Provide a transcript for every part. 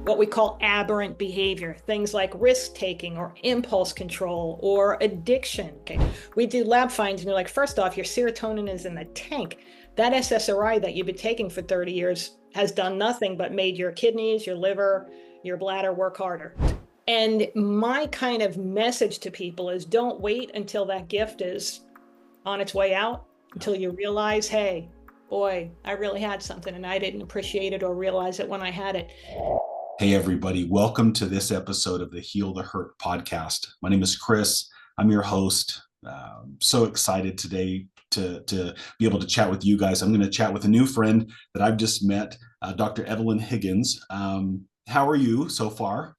what we call aberrant behavior, things like risk-taking or impulse control or addiction. Okay, we do lab finds and you're like, first off, your serotonin is in the tank. That SSRI that you've been taking for 30 years has done nothing but made your kidneys, your liver, your bladder work harder. And my kind of message to people is don't wait until that gift is on its way out, until you realize, hey, boy, I really had something and I didn't appreciate it or realize it when I had it. Hey, everybody. Welcome to this episode of the Heal the Hurt podcast. My name is Chris. I'm your host. So excited today to be able to chat with you guys. I'm going to chat with a new friend that I've just met, Dr. Evelyn Higgins. How are you so far?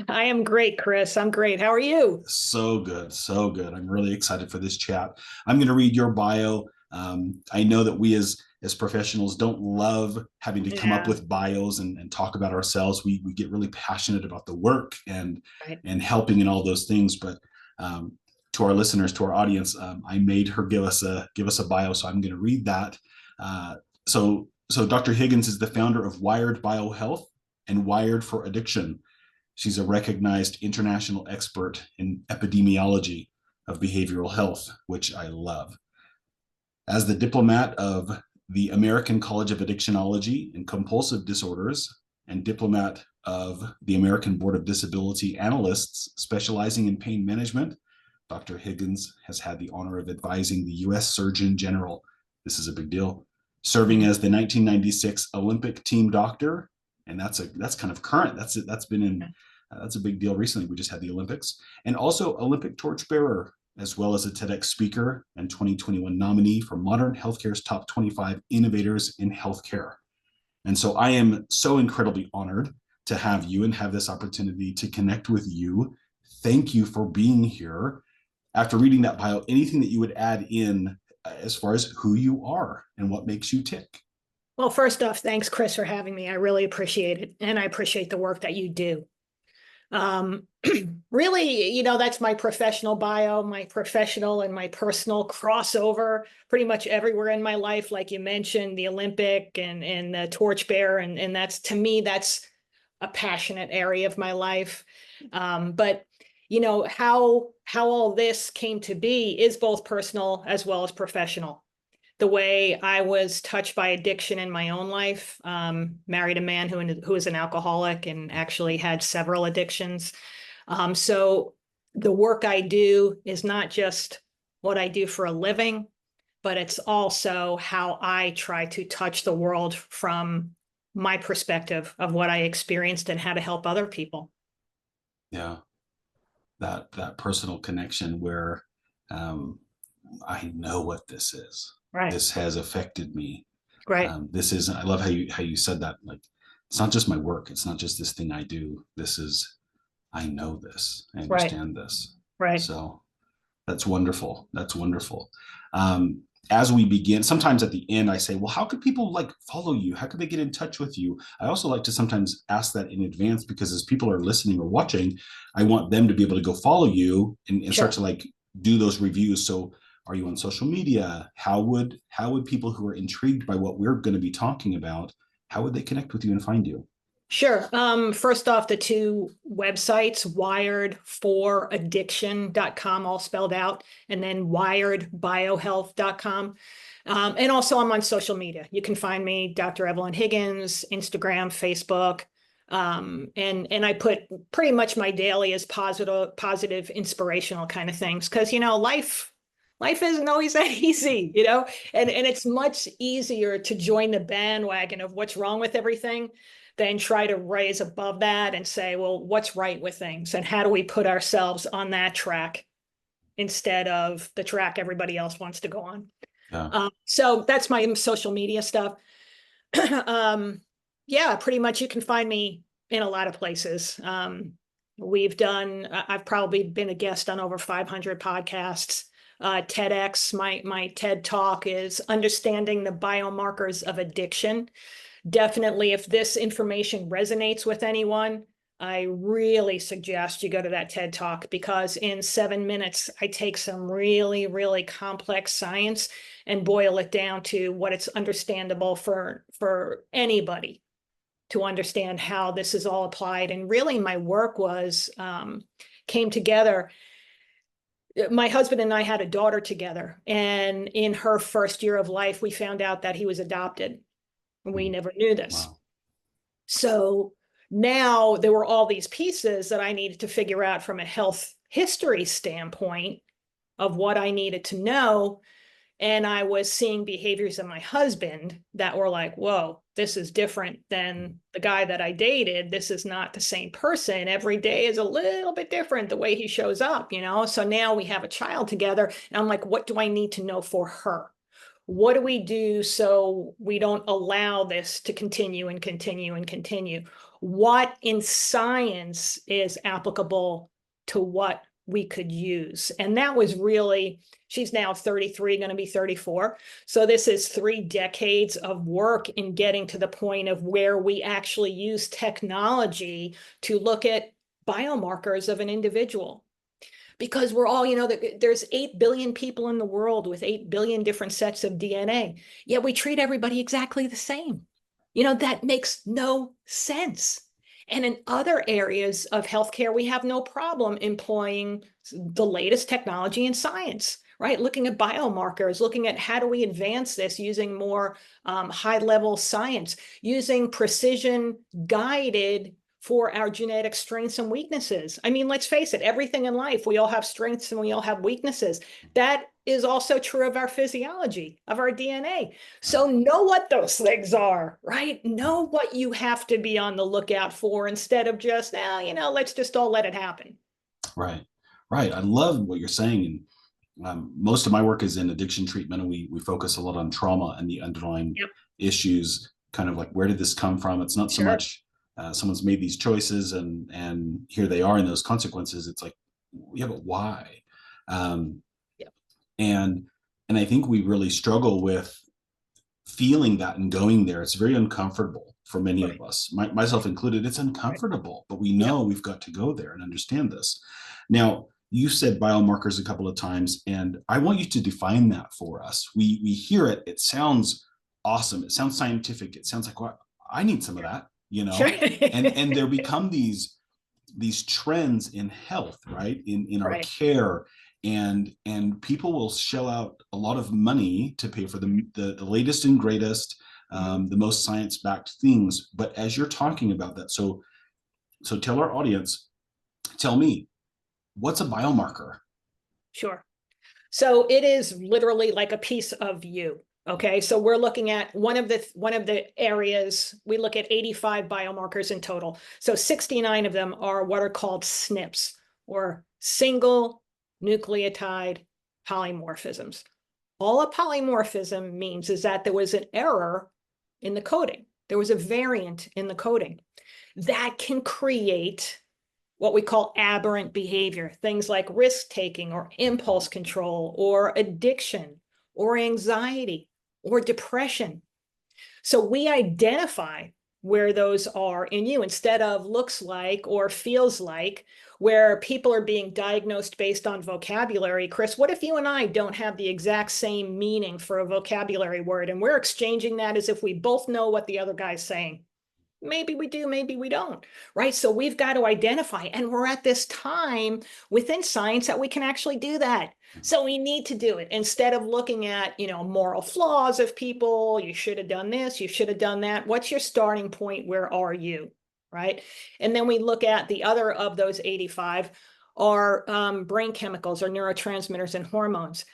I am great, Chris. I'm great. How are you? So good. So good. I'm really excited for this chat. I'm going to read your bio. I know that we as professionals don't love having to come up Yeah, with bios and talk about ourselves. We get really passionate about the work and right. helping and all those things. But to our listeners, to our audience, I made her give us a bio, so I'm going to read that. So Dr. Higgins is the founder of Wired BioHealth and Wired for Addiction. She's a recognized international expert in epidemiology of behavioral health, which I love. As the diplomat of the American College of Addictionology and Compulsive Disorders and diplomat of the American Board of Disability Analysts, specializing in pain management, Dr. Higgins has had the honor of advising the U.S. Surgeon General. This is a big deal. Serving as the 1996 Olympic team doctor, and that's kind of current. That's been in that's a big deal recently. We just had the Olympics, and also Olympic torchbearer, as well as a TEDx speaker and 2021 nominee for Modern Healthcare's Top 25 Innovators in Healthcare. And so I am so incredibly honored to have you and have this opportunity to connect with you. Thank you for being here. After reading that bio, anything that you would add in as far as who you are and what makes you tick? Well, first off, thanks, Chris, for having me. I really appreciate it. And I appreciate the work that you do. Um, really, that's my professional bio, my professional and my personal crossover pretty much everywhere in my life. Like you mentioned, the Olympic and the torchbearer. And that's, to me, that's a passionate area of my life. But how all this came to be is both personal as well as professional. The way I was touched by addiction in my own life, married a man who is an alcoholic and actually had several addictions. So the work I do is not just what I do for a living, but it's also how I try to touch the world from my perspective of what I experienced and how to help other people. Yeah, that personal connection where I know what this is. Right. This has affected me. Right. This is, I love how you said that. Like, it's not just my work. It's not just this thing I do. This is, I know this. I Right. understand this. Right. So that's wonderful. That's wonderful. As we begin, sometimes at the end, I say, well, how could people like follow you? How could they get in touch with you? I also like to sometimes ask that in advance because as people are listening or watching, I want them to be able to go follow you and start Sure. to like do those reviews. So are you on social media? How would people who are intrigued by what we're going to be talking about, how would they connect with you and find you? Sure. First off, the two websites, wiredforaddiction.com, all spelled out, and then wiredbiohealth.com. And also I'm on social media. You can find me, Dr. Evelyn Higgins, Instagram, Facebook. And I put pretty much my daily as positive, inspirational kind of things. Cause life isn't always that easy, and it's much easier to join the bandwagon of what's wrong with everything than try to raise above that and say, well, what's right with things and how do we put ourselves on that track instead of the track everybody else wants to go on. Yeah. So that's my social media stuff. Yeah, pretty much you can find me in a lot of places. I've probably been a guest on over 500 podcasts. TEDx, my TED talk is Understanding the Biomarkers of Addiction. Definitely, if this information resonates with anyone, I really suggest you go to that TED Talk because in 7 minutes, I take some really, really complex science and boil it down to what it's understandable for anybody to understand how this is all applied. And really my work was, came together. My husband and I had a daughter together, and in her first year of life, we found out that he was adopted. We never knew this. Wow. So now there were all these pieces that I needed to figure out from a health history standpoint of what I needed to know. And I was seeing behaviors in my husband that were like, whoa, this is different than the guy that I dated. This is not the same person. Every day is a little bit different the way he shows up, you know? So now we have a child together, and I'm like, what do I need to know for her? What do we do so we don't allow this to continue and continue and continue? What in science is applicable to what we could use? And that was really, she's now 33, going to be 34. So this is 3 decades of work in getting to the point of where we actually use technology to look at biomarkers of an individual. Because we're all, you know, there's 8 billion people in the world with 8 billion different sets of DNA, yet we treat everybody exactly the same. You know, that makes no sense. And in other areas of healthcare, we have no problem employing the latest technology and science, right? Looking at biomarkers, looking at how do we advance this using more high-level science, using precision guided for our genetic strengths and weaknesses. I mean, let's face it, everything in life, we all have strengths and we all have weaknesses. That is also true of our physiology, of our DNA. So know what those things are, right? Know what you have to be on the lookout for instead of just, you know, let's just all let it happen. Right. Right. I love what you're saying. And most of my work is in addiction treatment, and we focus a lot on trauma and the underlying issues, kind of like, where did this come from? It's not so much someone's made these choices and here they are in those consequences. It's like, yeah, but why? And I think we really struggle with feeling that and going there. It's very uncomfortable for many of us, myself included. It's uncomfortable, but we know we've got to go there and understand this. Now, you said biomarkers a couple of times, and I want you to define that for us. We hear it. It sounds awesome. It sounds scientific. It sounds like, well, I need some of that, you know. And there become these trends in health, right? In our care, and people will shell out a lot of money to pay for the latest and greatest, the most science-backed things. But as you're talking about that, so tell our audience, tell me, what's a biomarker? Sure. So it is literally like a piece of you. Okay, so we're looking at one of the areas. We look at 85 biomarkers in total. So 69 of them are what are called SNPs, or single nucleotide polymorphisms. All a polymorphism means is that there was an error in the coding. There was a variant in the coding that can create what we call aberrant behavior, things like risk-taking or impulse control or addiction or anxiety or depression. So we identify where those are in you instead of looks like or feels like, where people are being diagnosed based on vocabulary. Chris, what if you and I don't have the exact same meaning for a vocabulary word, and we're exchanging that as if we both know what the other guy's saying? Maybe we do, maybe we don't, right? So we've got to identify, and we're at this time within science that we can actually do that. So we need to do it instead of looking at, you know, moral flaws of people. You should have done this, you should have done that. What's your starting point? Where are you, right? And then we look at the other of those 85 are brain chemicals or neurotransmitters and hormones,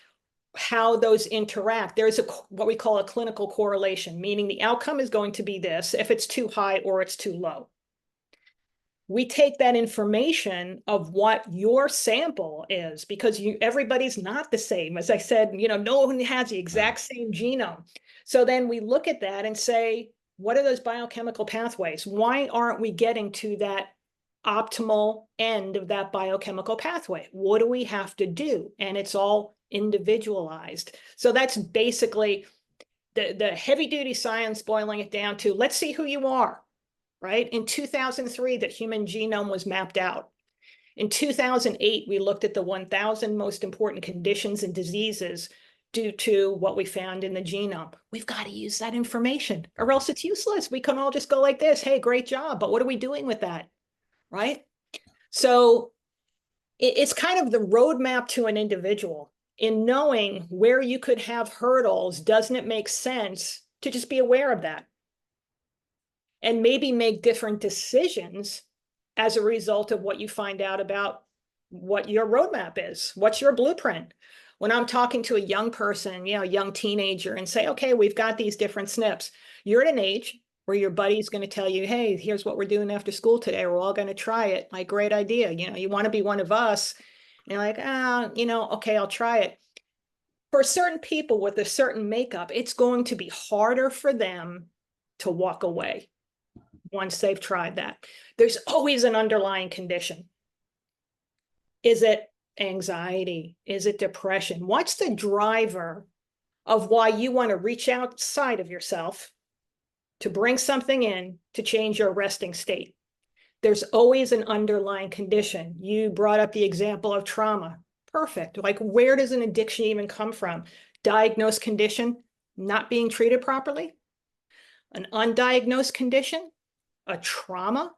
how those interact. There's what we call a clinical correlation, meaning the outcome is going to be this if it's too high or it's too low. We take that information of what your sample is, because everybody's not the same. As I said, you know, no one has the exact same genome. So then we look at that and say, what are those biochemical pathways? Why aren't we getting to that optimal end of that biochemical pathway? What do we have to do? And it's all individualized. So that's basically the heavy duty science, boiling it down to, let's see who you are, right? In 2003, the human genome was mapped out. In 2008, we looked at the 1,000 most important conditions and diseases due to what we found in the genome. We've got to use that information or else it's useless. We can all just go like this, hey, great job, but what are we doing with that, right? So it's kind of the roadmap to an individual in knowing where you could have hurdles. Doesn't it make sense to just be aware of that and maybe make different decisions as a result of what you find out about what your roadmap is? What's your blueprint? When I'm talking to a young person, a young teenager, and say, okay, we've got these different SNPs, you're at an age where your buddy's going to tell you, hey, here's what we're doing after school today. We're all going to try it. Like, great idea. You want to be one of us. And you're like, okay, I'll try it. For certain people with a certain makeup, it's going to be harder for them to walk away once they've tried that. There's always an underlying condition. Is it anxiety? Is it depression? What's the driver of why you want to reach outside of yourself to bring something in to change your resting state? There's always an underlying condition. You brought up the example of trauma. Perfect. Like, where does an addiction even come from? Diagnosed condition, not being treated properly. An undiagnosed condition, a trauma,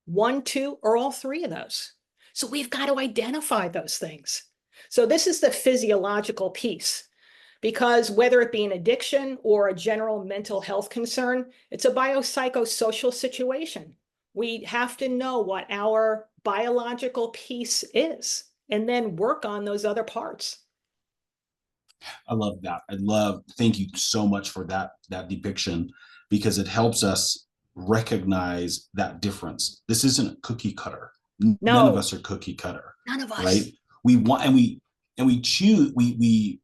one, two, or all three of those. So we've got to identify those things. So this is the physiological piece, because whether it be an addiction or a general mental health concern, it's a biopsychosocial situation. We have to know what our biological piece is and then work on those other parts. I love that. Thank you so much for that depiction, because it helps us recognize that difference. This isn't cookie cutter. None of us are cookie cutter. None of us. Right? We want, and we choose, we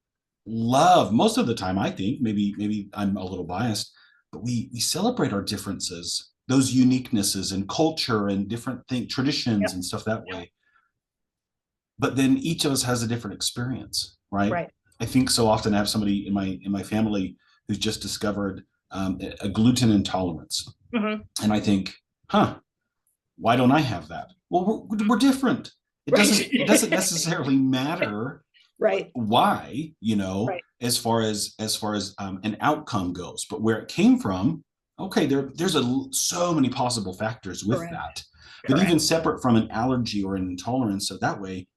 love, most of the time, I think, maybe I'm a little biased, but we celebrate our differences, those uniquenesses and culture and different traditions and stuff that way. But then each of us has a different experience, right? Right. I think so often I have somebody in my family who's just discovered a gluten intolerance. Mm-hmm. And I think, why don't I have that? Well, we're different. It doesn't necessarily matter why, as far as an outcome goes, but where it came from, okay, there's so many possible factors with that. But even separate from an allergy or an intolerance, so that way,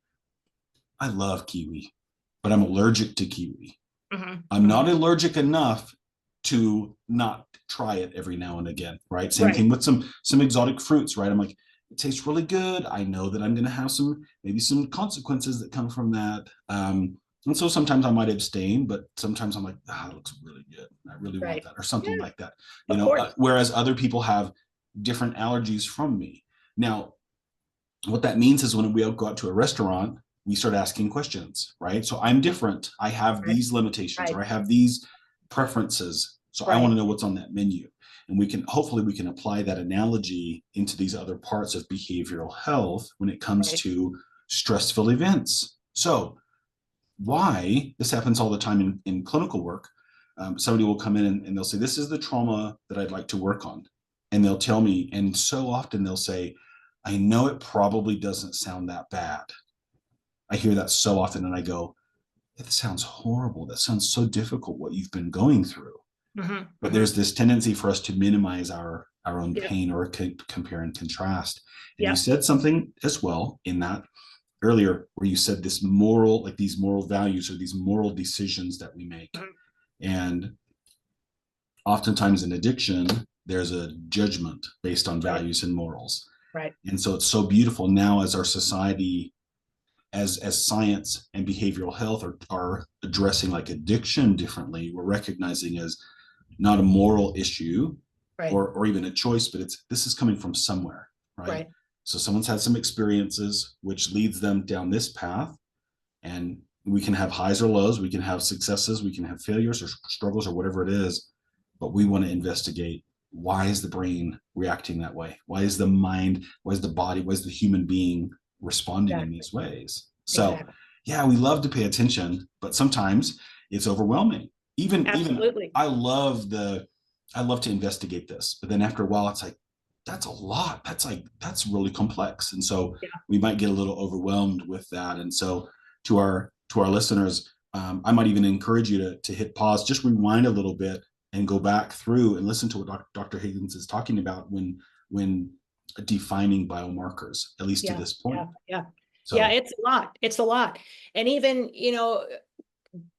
I love kiwi, but I'm allergic to kiwi. Mm-hmm. I'm not allergic enough to not try it every now and again, right? Same thing with some exotic fruits, right? I'm like, it tastes really good. I know that I'm going to have maybe some consequences that come from that. And so sometimes I might abstain, but sometimes I'm like, it looks really good. I really want that, or something like that. Whereas other people have different allergies from me. Now, what that means is when we go out to a restaurant, we start asking questions, right? So I'm different. I have these limitations, or I have these preferences. So I want to know what's on that menu. And hopefully we can apply that analogy into these other parts of behavioral health when it comes to stressful events. So why this happens all the time in clinical work, somebody will come in and they'll say, this is the trauma that I'd like to work on. And they'll tell me, and so often they'll say, I know it probably doesn't sound that bad. I hear that so often, and I go, it sounds horrible. That sounds so difficult, what you've been going through. Mm-hmm. But there's this tendency for us to minimize our own pain, or compare and contrast. And you said something as well in that earlier, where you said these moral values, or these moral decisions that we make. Mm-hmm. And oftentimes in addiction, there's a judgment based on values and morals. Right. And so it's so beautiful now, as our society, as science and behavioral health are addressing like addiction differently, we're recognizing as not a moral issue, or even a choice, but this is coming from somewhere, right? So someone's had some experiences which leads them down this path, and we can have highs or lows, we can have successes, we can have failures or struggles or whatever it is, but we want to investigate, why is the brain reacting that way? Why is the mind, why is the body, why is the human being responding in these ways? So we love to pay attention, but sometimes it's overwhelming. Even I love to investigate this, but then after a while it's like, that's a lot. That's really complex. And so we might get a little overwhelmed with that. And so to our listeners, I might even encourage you to hit pause, just rewind a little bit and go back through and listen to what Dr. Higgins is talking about when defining biomarkers, at least to Yeah, this point. yeah, yeah. Yeah, So it's a lot. It's a lot. And even,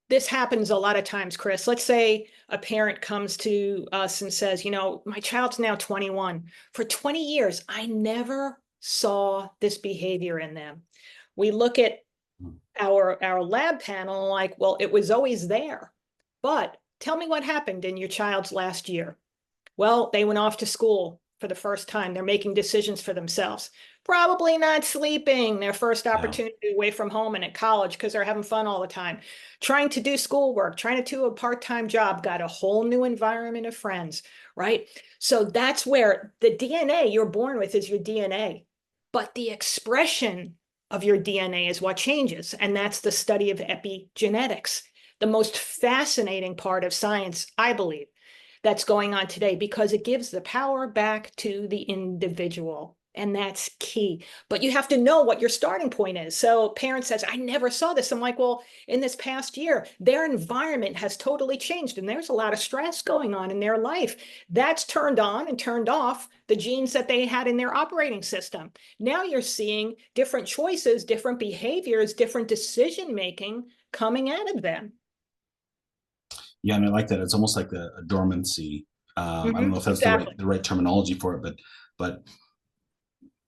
this happens a lot of times, Chris. Let's say a parent comes to us and says, my child's now 21. For 20 years, I never saw this behavior in them. We look at our lab panel like, well, it was always there. But tell me what happened in your child's last year. Well, they went off to school for the first time. They're making decisions for themselves. Probably not sleeping, their first yeah, opportunity away from home and at college because they're having fun all the time. Trying to do schoolwork, trying to do a part-time job, got a whole new environment of friends, right? So that's where the DNA you're born with is your DNA. But the expression of your DNA is what changes. And that's the study of epigenetics, the most fascinating part of science, I believe, that's going on today, because it gives the power back to the individual. And that's key. But you have to know what your starting point is. So parent says, I never saw this. I'm like, well, in this past year, their environment has totally changed. And there's a lot of stress going on in their life. That's turned on and turned off the genes that they had in their operating system. Now you're seeing different choices, different behaviors, different decision making coming out of them. yeah, and I like that. It's almost like a dormancy. I don't know if that's Exactly. the right terminology for it, but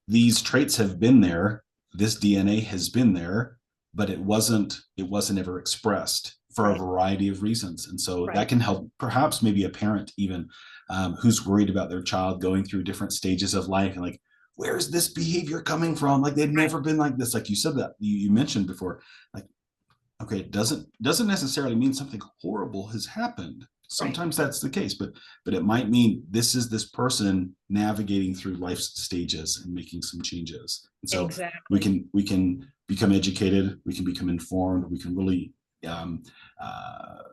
these traits have been there. This DNA has been there, but it wasn't ever expressed for a Right. variety of reasons. And so that Right. can help perhaps maybe a parent even who's worried about their child going through different stages of life and like, where's this behavior coming from? Like they've Right. never been like this. Like you said that you mentioned before, like, okay, it doesn't necessarily mean something horrible has happened. Right. Sometimes that's the case, but it might mean this is this person navigating through life stages and making some changes. And so Exactly. we can become educated, we can become informed, we can really um, uh,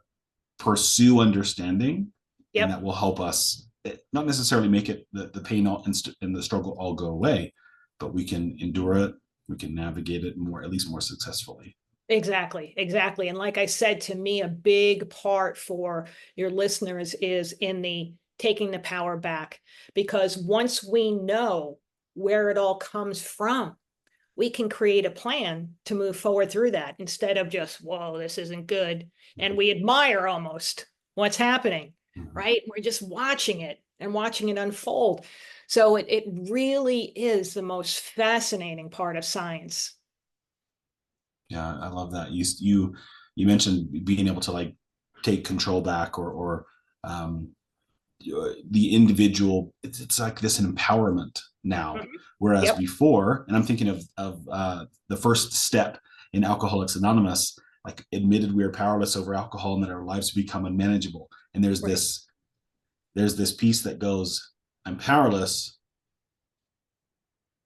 pursue understanding, and Yep. that will help us not necessarily make it the pain and the struggle all go away, but we can endure it, we can navigate it more, at least more successfully. Exactly. Exactly. And like I said, to me, a big part for your listeners is in the taking the power back, because once we know where it all comes from, we can create a plan to move forward through that instead of just, whoa, this isn't good. And we admire almost what's happening, Mhm. right? We're just watching it and watching it unfold. So it really is the most fascinating part of science. Yeah, I love that. You mentioned being able to like take control back or um, the individual. It's like this empowerment now, Mhm. whereas Yep. before, and I'm thinking of the first step in Alcoholics Anonymous, like admitted we are powerless over alcohol and that our lives become unmanageable. And Right. there's this piece that goes, I'm powerless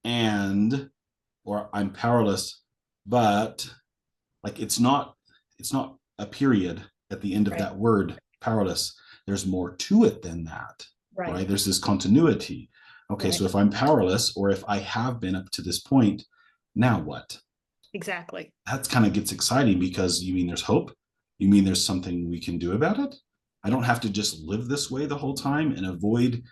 and or I'm powerless, but like it's not a period at the end of Right. that word powerless. There's more to it than that, Right. right? There's this continuity. Okay, Right. so if I'm powerless or if I have been up to this point, now what? Exactly. That kind of gets exciting because you mean there's hope, you mean there's something we can do about it. I don't have to just live this way the whole time and avoid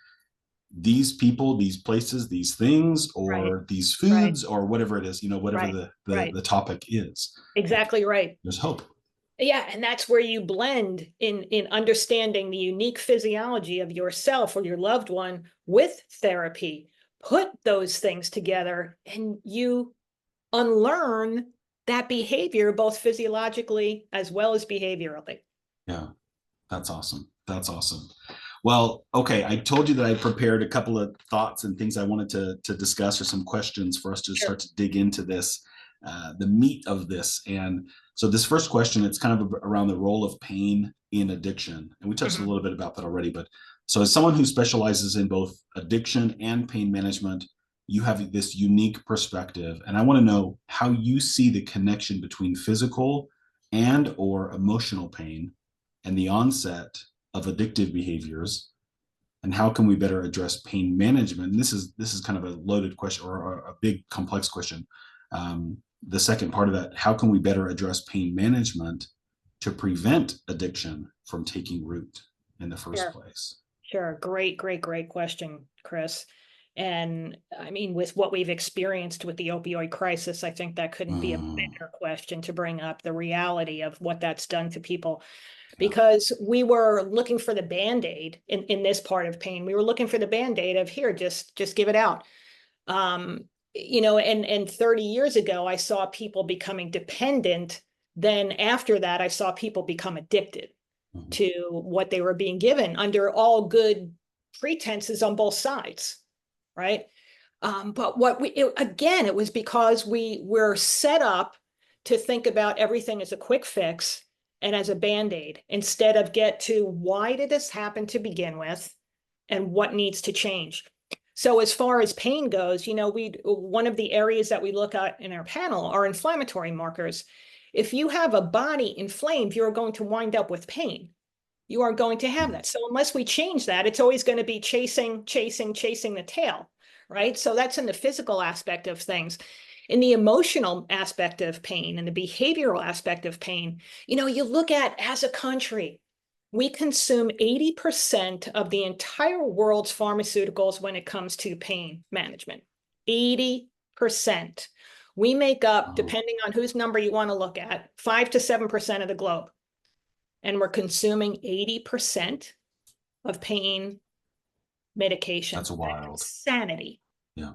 these people, these places, these things, Right. or these Right. foods, or whatever it is, whatever Right. Right. the topic is. Like Exactly right. there's hope. Yeah, and that's where you blend in understanding the unique physiology of yourself or your loved one with therapy. Put those things together and you unlearn that behavior both physiologically as well as behaviorally. Yeah, that's awesome. That's awesome. Well, okay, I told you that I prepared a couple of thoughts and things I wanted to discuss or some questions for us to Sure. start to dig into this, the meat of this. And so this first question, it's kind of around the role of pain in addiction. And we touched a Mhm. little bit about that already, but so as someone who specializes in both addiction and pain management, you have this unique perspective. And I want to know how you see the connection between physical and or emotional pain and the onset of addictive behaviors, and how can we better address pain management? And this is kind of a loaded question or a big complex question. The second part of that, how can we better address pain management to prevent addiction from taking root in the first Sure. place? Sure. Great, great, great question, Chris. And I mean, with what we've experienced with the opioid crisis, I think that couldn't be a Mm, better question to bring up the reality of what that's done to people. yeah. Because we were looking for the Band-Aid in this part of pain. We were looking for the Band-Aid of here, just give it out. And 30 years ago, I saw people becoming dependent. Then after that, I saw people become addicted Mhm. to what they were being given under all good pretenses on both sides, right? But again, it was because we were set up to think about everything as a quick fix and as a Band-Aid instead of get to why did this happen to begin with and what needs to change. So as far as pain goes, one of the areas that we look at in our panel are inflammatory markers. If you have a body inflamed, you're going to wind up with pain. You are going to have that. So unless we change that, it's always going to be chasing the tail, right? So that's in the physical aspect of things. In the emotional aspect of pain and the behavioral aspect of pain, you look at as a country, we consume 80% of the entire world's pharmaceuticals when it comes to pain management. 80%. We make up, Oh, depending on whose number you want to look at, 5 to 7% of the globe. And we're consuming 80% of pain medication. that's wild. That's insanity, Yeah.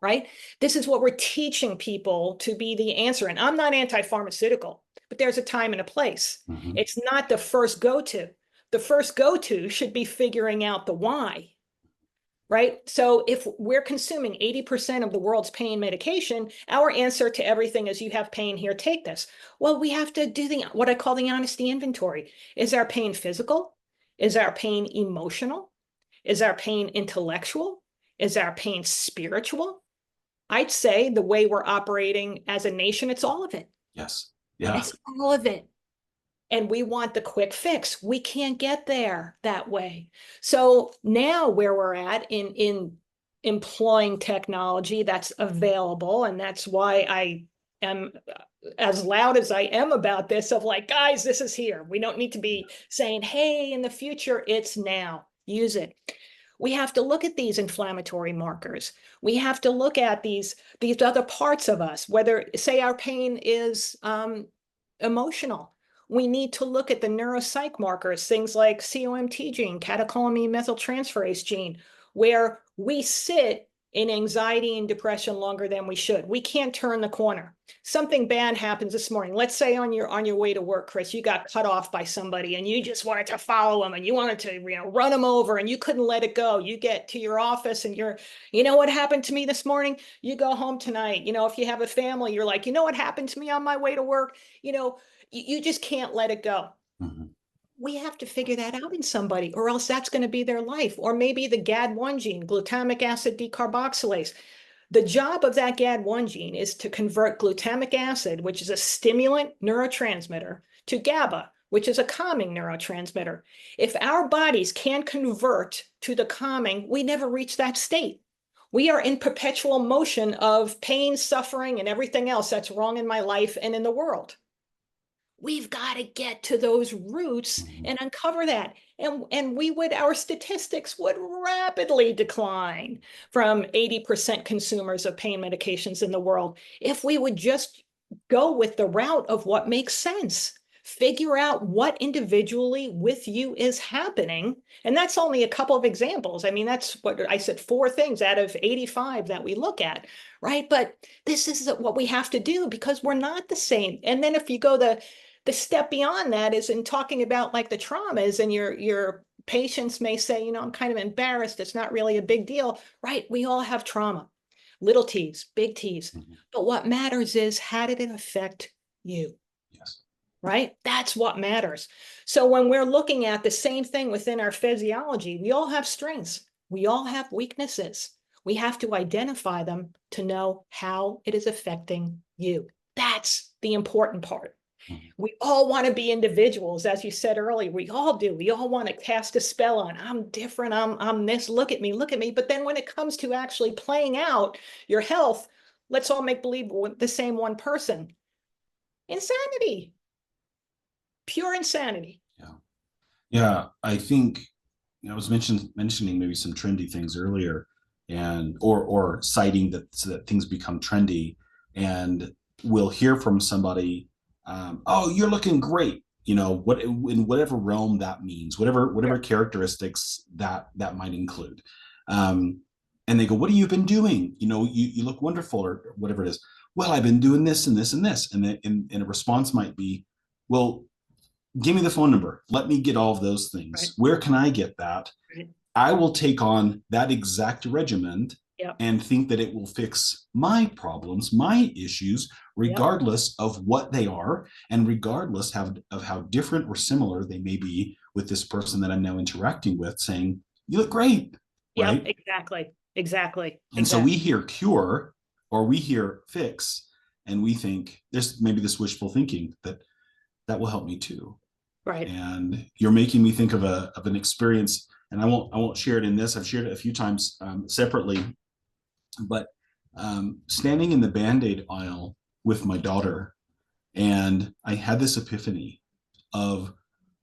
right? This is what we're teaching people to be the answer. And I'm not anti-pharmaceutical, but there's a time and a place. Mhm. It's not the first go-to. The first go-to should be figuring out the why, right? So if we're consuming 80% of the world's pain medication, our answer to everything is you have pain here, take this. Well, we have to do what I call the honesty inventory. Is our pain physical? Is our pain emotional? Is our pain intellectual? Is our pain spiritual? I'd say the way we're operating as a nation, it's all of it. Yes. Yeah. It's all of it. And we want the quick fix. We can't get there that way. So now where we're at in employing technology that's available, and that's why I am as loud as I am about this of like, guys, this is here. We don't need to be saying, hey, in the future, it's now. Use it. We have to look at these inflammatory markers. We have to look at these other parts of us, whether, say, our pain is emotional. We need to look at the neuropsych markers, things like COMT gene, catecholamine methyltransferase gene, where we sit in anxiety and depression longer than we should. We can't turn the corner. Something bad happens this morning. Let's say on your way to work, Chris, you got cut off by somebody and you just wanted to follow them and you wanted to, run them over and you couldn't let it go. You get to your office and what happened to me this morning? You go home tonight. If you have a family, you're like, what happened to me on my way to work? You just can't let it go. Mhm. We have to figure that out in somebody, or else that's going to be their life. Or maybe the GAD1 gene, glutamic acid decarboxylase. The job of that GAD1 gene is to convert glutamic acid, which is a stimulant neurotransmitter, to GABA, which is a calming neurotransmitter. If our bodies can't convert to the calming, we never reach that state. We are in perpetual motion of pain, suffering, and everything else that's wrong in my life and in the world. We've got to get to those roots Mhm. and uncover that. And our statistics would rapidly decline from 80% consumers of pain medications in the world if we would just go with the route of what makes sense. Figure out what individually with you is happening. And that's only a couple of examples. I mean, that's what I said, 4 things out of 85 that we look at, right? But this is what we have to do because we're not the same. And then if you go the step beyond that is in talking about like the traumas, and your patients may say, I'm kind of embarrassed. It's not really a big deal, right? We all have trauma, little t's, big t's. Mhm. But what matters is, how did it affect you? Yes. Right? That's what matters. So when we're looking at the same thing within our physiology, we all have strengths. We all have weaknesses. We have to identify them to know how it is affecting you. That's the important part. Mhm. We all want to be individuals, as you said earlier. We all do. We all want to cast a spell on, I'm different, I'm this, look at me, look at me. But then when it comes to actually playing out your health, let's all make believe we're the same one person. Insanity. pure insanity. Yeah. Yeah. I think, I was mentioning maybe some trendy things earlier, and or citing that so that things become trendy, and we'll hear from somebody, oh, you're looking great, what in whatever realm that means, whatever Sure. characteristics that might include, um, and they go, what have you been doing? You look wonderful, or whatever it is. Well, I've been doing this and this and this, and a response might be, well, give me the phone number. Let me get all of those Right. things. Where can I get that? Right. I will take on that exact regimen Yep. and think that it will fix my problems, my issues, Yep. regardless of what they are, and regardless of how different or similar they may be with this person that I'm now interacting with, saying, you look great, Yep. right? Exactly. Exactly. And so we Exactly. hear cure or we hear fix, and we think there's maybe this wishful thinking that that will help me too. Right. And you're making me think of an experience, and I won't share it in this. I've shared it a few times separately, but standing in the Band-Aid aisle with my daughter, and I had this epiphany of,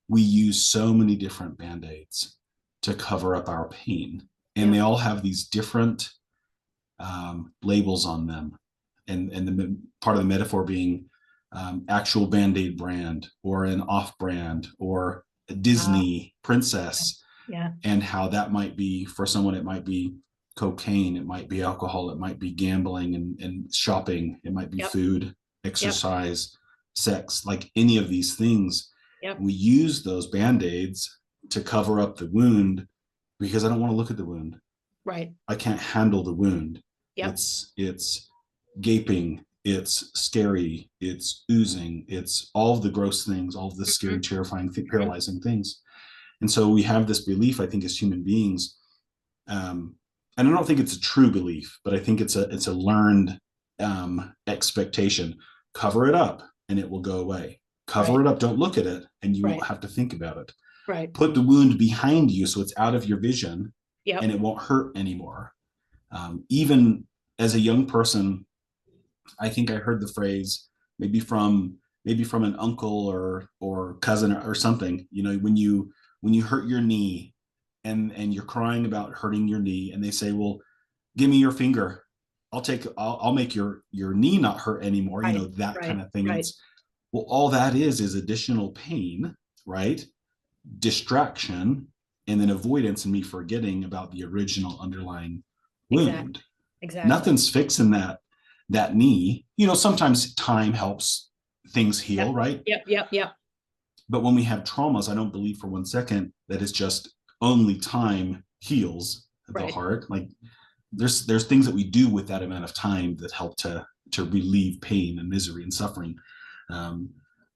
we use so many different Band-Aids to cover up our pain, and they Yep. all have these different labels on them, and the part of the metaphor being actual Band-Aid brand, or an off-brand, or a Uh, Disney princess, yeah. and how that might be for someone. It might be cocaine, it might be alcohol, it might be gambling and shopping, it might be Yep. food, Yep. exercise, sex, like any of these things. Yep. We use those Band-Aids to cover up the wound, because I don't want to look at the wound. Right. I can't handle the wound. Yep. It's gaping, it's scary, it's oozing, it's all of the gross things, all of the Hmm. scary, terrifying, Hmm. paralyzing things. And so we have this belief, I think, as human beings, um, and I don't think it's a true belief, but I think it's a learned expectation. Cover it up, and it will go away. Cover Right. it up. Don't look at it, and you won't Right. have to think about it. Right. Put the wound behind you so it's out of your vision, and Yep. it won't hurt anymore. Even as a young person, I think I heard the phrase, maybe from an uncle or cousin or something. When you hurt your knee, and you're crying about hurting your knee, and they say, well, give me your finger. I'll make your knee not hurt anymore. Right. That kind Right. of thing. And Right. it's, well, all that is additional pain, right? Distraction, and then avoidance, and me forgetting about the original underlying Exactly. wound. Exactly. Nothing's fixing that knee. Sometimes time helps things Yep. heal, right? Yep. Yep. Yep. But when we have traumas, I don't believe for one second that it's just only time heals the Right. heart. Like, there's things that we do with that amount of time that help to relieve pain and misery and suffering. Um,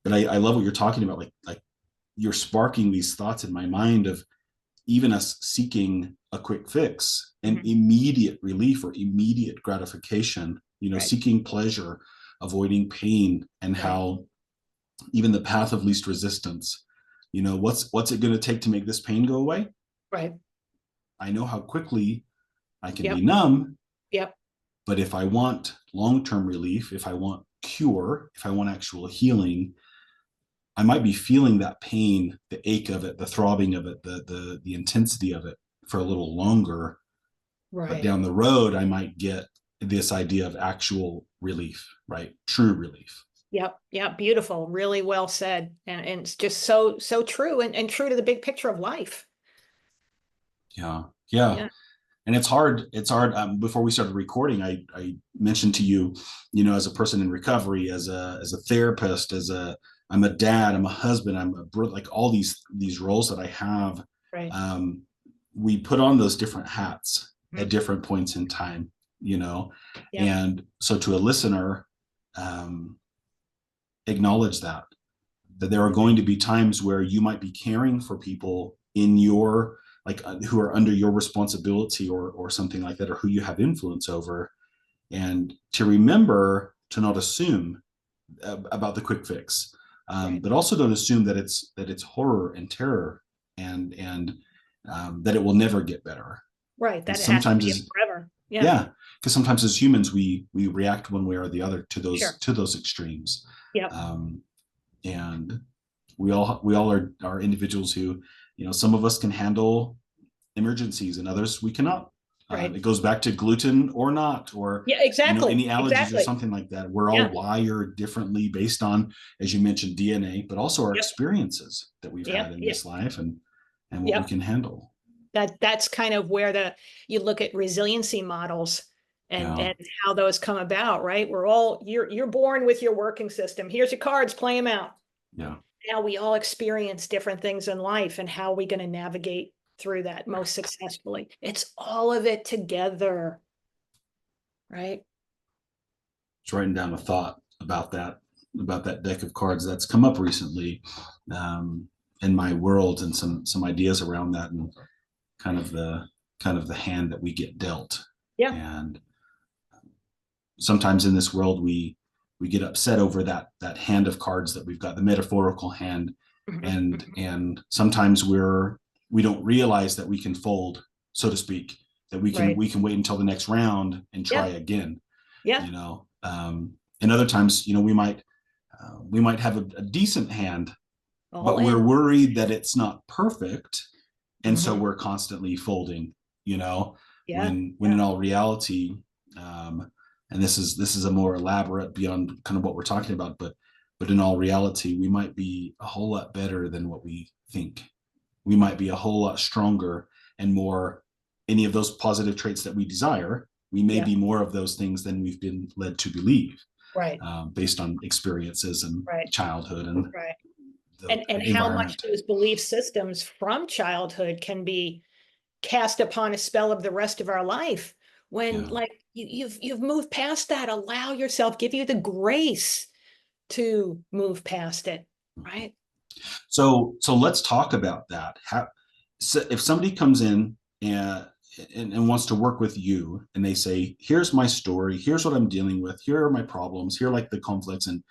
but I love what you're talking about. Like you're sparking these thoughts in my mind of even us seeking a quick fix and Hmm. immediate relief or immediate gratification, Right. seeking pleasure, avoiding pain, and Right. how even the path of least resistance, what's it going to take to make this pain go away? Right. I know how quickly I can be Yep. numb, Yep. but if I want long-term relief, if I want cure, if I want actual healing, I might be feeling that pain, the ache of it, the throbbing of it, the intensity of it for a little longer. But Right. down the road, I might get this idea of actual relief, right? True relief. Yep. Yep. Beautiful. Really well said. And it's just so true and true to the big picture of life. Yeah. Yeah. Yeah. And it's hard. Before we started recording, I mentioned to you, as a person in recovery, as a therapist, I'm a dad, I'm a husband, I'm a brother, like all these roles that I have. Right. um, we put on those different hats at Mhm. different points in time, Yep. and so to a listener, um, acknowledge that there are going to be times where you might be caring for people in your, like, who are under your responsibility, or something like that, or who you have influence over, and to remember to not assume about the quick fix, Right. but also don't assume that it's horror and terror, and that it will never get better. Right. And That it has to sometimes be a as forever. Yeah. Yeah, because sometimes as humans we react one way or the other to those Sure. to those extremes, Yep. um, and we all are individuals who, some of us can handle emergencies and others we cannot. Right. It goes back to gluten or not, or Yeah, exactly. any allergies or Exactly. something like that. We're all Yeah. wired differently based on, as you mentioned, DNA, but also our Yep. experiences that we've Yep. had in Yep. this life, and what we Yep. can handle. That's kind of where you look at resiliency models and Yeah, how those come about, right? You're born with your working system. Here's your cards, play them out. yeah. Now we all experience different things in life, and how are we going to navigate through that most successfully? It's all of it together, right? Just writing down a thought about that deck of cards that's come up recently, um, in my world, and some ideas around that, and kind of the hand that we get dealt. Yeah. And sometimes in this world we get upset over that hand of cards that we've got, the metaphorical hand, Mhm. and sometimes we don't realize that we can fold, so to speak, that Right. we can wait until the next round and try Yeah. again, Yeah. and other times, we might have a decent hand, All but we're in. worried that it's not perfect, and so Mhm. we're constantly folding, Yeah. when Yeah. in all reality, and this is a more elaborate beyond kind of what we're talking about, but in all reality, we might be a whole lot better than what we think. We might be a whole lot stronger and more, any of those positive traits that we desire. We may Yeah. be more of those things than we've been led to believe, Right. based on experiences and Right. childhood and Right. the And how much environment. those belief systems from childhood can be cast upon a spell of the rest of our life, when Yeah. like you've moved past that. Allow yourself, give you the grace to move past it, right? So let's talk about that. So if somebody comes in and wants to work with you, and they say, here's my story, here's what I'm dealing with, here are my problems, here are like the conflicts, and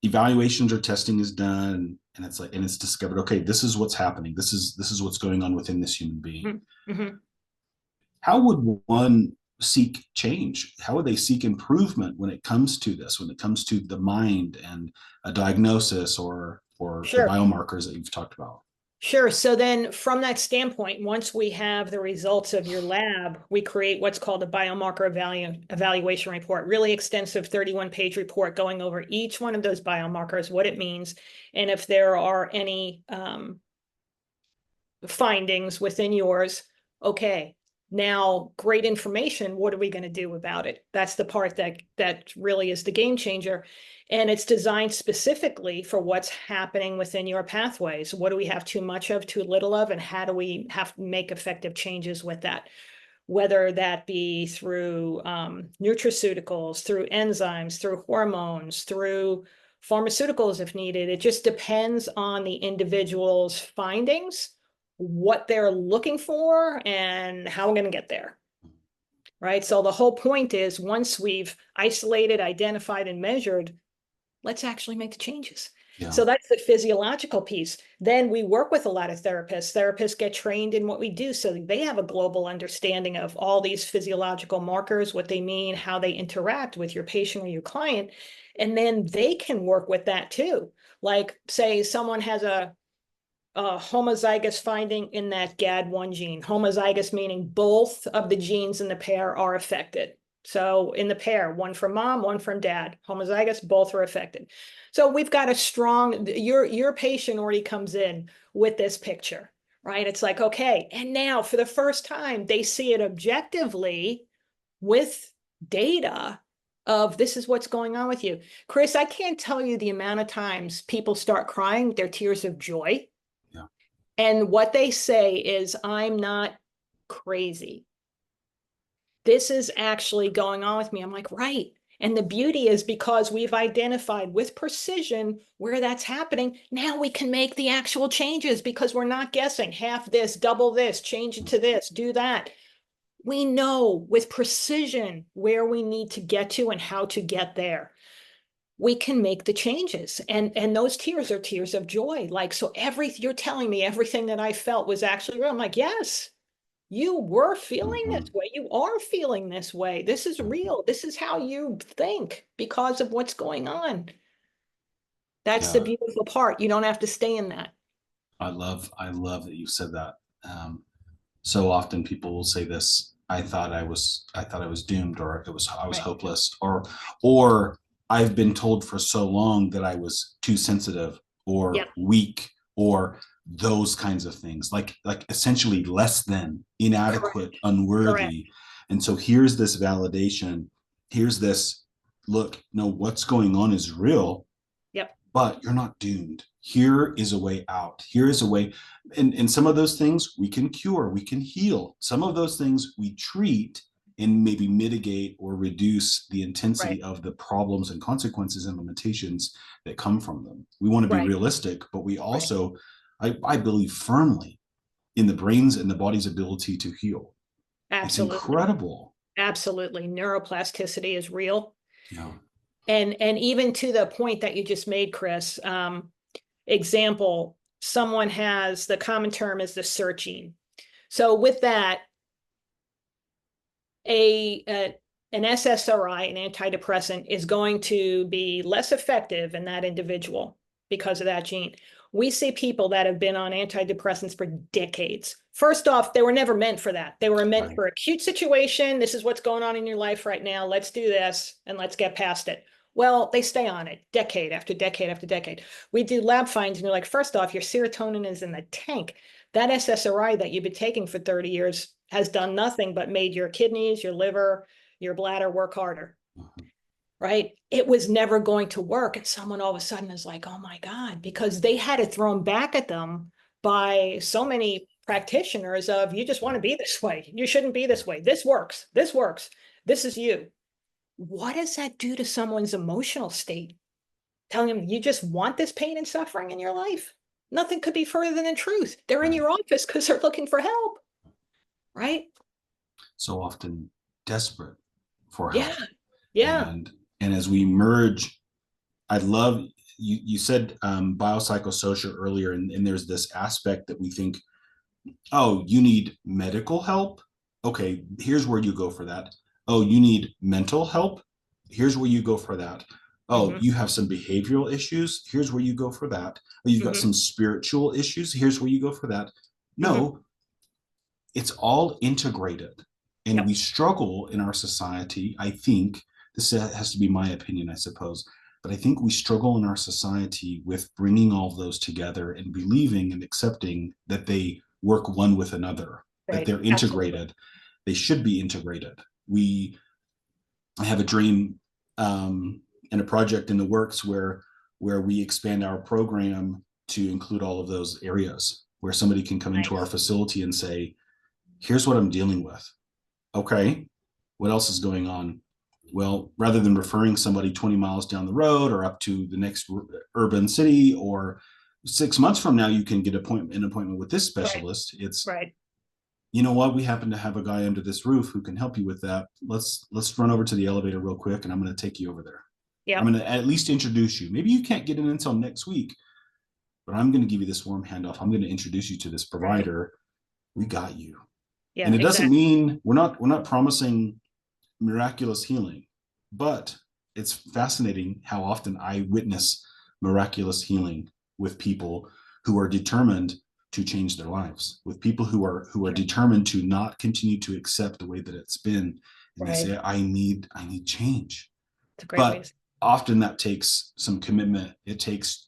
evaluations or testing is done, and it's discovered, okay, this is what's happening, this is what's going on within this human being. Mm-hmm. How would one seek change? How would they seek improvement when it comes to this, when it comes to the mind and a diagnosis, or the Sure. biomarkers that you've talked about? Sure. So then from that standpoint, once we have the results of your lab, we create what's called a biomarker evaluation report, really extensive 31-page report going over each one of those biomarkers, what it means, and if there are any findings within yours. Okay, now great information. What are we going to do about it? That's the part that really is the game changer. And it's designed specifically for what's happening within your pathways. What do we have too much of, too little of, and how do we have to make effective changes with that? Whether that be through nutraceuticals, through enzymes, through hormones, through pharmaceuticals if needed. It just depends on the individual's findings, what they're looking for, and how we're going to get there. Right. So the whole point is, once we've isolated, identified, and measured, let's actually make the changes. Yeah. So that's the physiological piece. Then we work with a lot of therapists. Therapists get trained in what we do, so they have a global understanding of all these physiological markers, what they mean, how they interact with your patient or your client. And then they can work with that too. Like, say someone has a homozygous finding in that GAD1 gene. Homozygous meaning both of the genes in the pair are affected. So in the pair, one from mom, one from dad, homozygous, both are affected. So we've got a strong, your patient already comes in with this picture, right? It's like, okay, and now for the first time, they see it objectively with data of this is what's going on with you. Chris, I can't tell you the amount of times people start crying, their tears of joy, Yeah. and what they say is, I'm not crazy. This is actually going on with me. I'm like, right. And the beauty is, because we've identified with precision where that's happening, now we can make the actual changes, because we're not guessing half this, double this, change it to this, do that. We know with precision where we need to get to and how to get there. We can make the changes, and those tears are tears of joy. Like, so you're telling me everything that I felt was actually real. I'm like, yes, you were feeling this Mhm. way, you are feeling this way, this is Mhm. real, this is how you think because of what's going on. That's the Yeah, beautiful part. You don't have to stay in that. I love that you said that. So often people will say this, I thought I was doomed, or I was Right. hopeless, or I've been told for so long that I was too sensitive or Yep. weak or those kinds of things, like essentially less than, inadequate, Correct. Correct. unworthy. And so here's this validation, here's this look, no, what's going on is real, Yep. but you're not doomed. Here is a way out. Here is a way. And some of those things we can cure, we can heal. Some of those things we treat and maybe mitigate or reduce the Right. intensity of the problems and consequences and limitations that come from them. We want to be Right. realistic, but we Right. also, I believe firmly in the brain's and the body's ability to heal. It's Absolutely. incredible. Absolutely. Neuroplasticity is real. Yeah. And even to the point that you just made, Chris, example, someone has, the common term is the searching. So with that, an SSRI, an antidepressant, is going to be less effective in that individual because of that gene. We see people that have been on antidepressants for decades. First off, they were never meant for that. They were meant Right. for acute situation. This is what's going on in your life right now. Let's do this and let's get past it. Well, they stay on it decade after decade after decade. We do lab finds and you're like, first off, your serotonin is in the tank. That SSRI that you've been taking for 30 years has done nothing but made your kidneys, your liver, your bladder work harder, Mhm. right? It was never going to work. And someone all of a sudden is like, oh my God, because they had it thrown back at them by so many practitioners of, you just want to be this way. You shouldn't be this way. This works. This works. This is you. What does that do to someone's emotional state? Telling them you just want this pain and suffering in your life? Nothing could be further than the truth. They're in Right. your office because they're looking for help, right? So often desperate for Yeah. help. Yeah. And as we merge, I love you said biopsychosocial earlier, and there's this aspect that we think, oh, you need medical help, okay, here's where you go for that. Oh, you need mental help, here's where you go for that. Oh, Hmm. you have some behavioral issues, here's where you go for that. Oh, you've got Hmm. some spiritual issues, here's where you go for that. Hmm. No, it's all integrated. And we Yep. struggle in our society, I think, this has to be my opinion, I suppose, but I think we struggle in our society with bringing all of those together and believing and accepting that they work one with another, that Right. they're Absolutely. integrated. They should be integrated. I have a dream, and a project in the works where we expand our program to include all of those areas, where somebody can come into our Nice. facility and say, here's what I'm dealing with. Okay, what else is going on? Well, rather than referring somebody 20 miles down the road or up to the next urban city, or 6 months from now, you can get an appointment with this Right. specialist. It's, Right. you know what, we happen to have a guy under this roof who can help you with that. Let's run over to the elevator real quick, and I'm going to take you over there. I'm Yep. going to at least introduce you. Maybe you can't get in until next week, but I'm going to give you this warm handoff. I'm going to introduce you to this Right. provider. We got you. Yeah, And it doesn't exactly. mean we're not promising miraculous healing, but it's fascinating how often I witness miraculous healing with people who are determined to change their lives, with people who are Sure. determined to not continue to accept the way that it's been, and they Right. say, I need change. It's a great way to But say. often that takes some commitment. It takes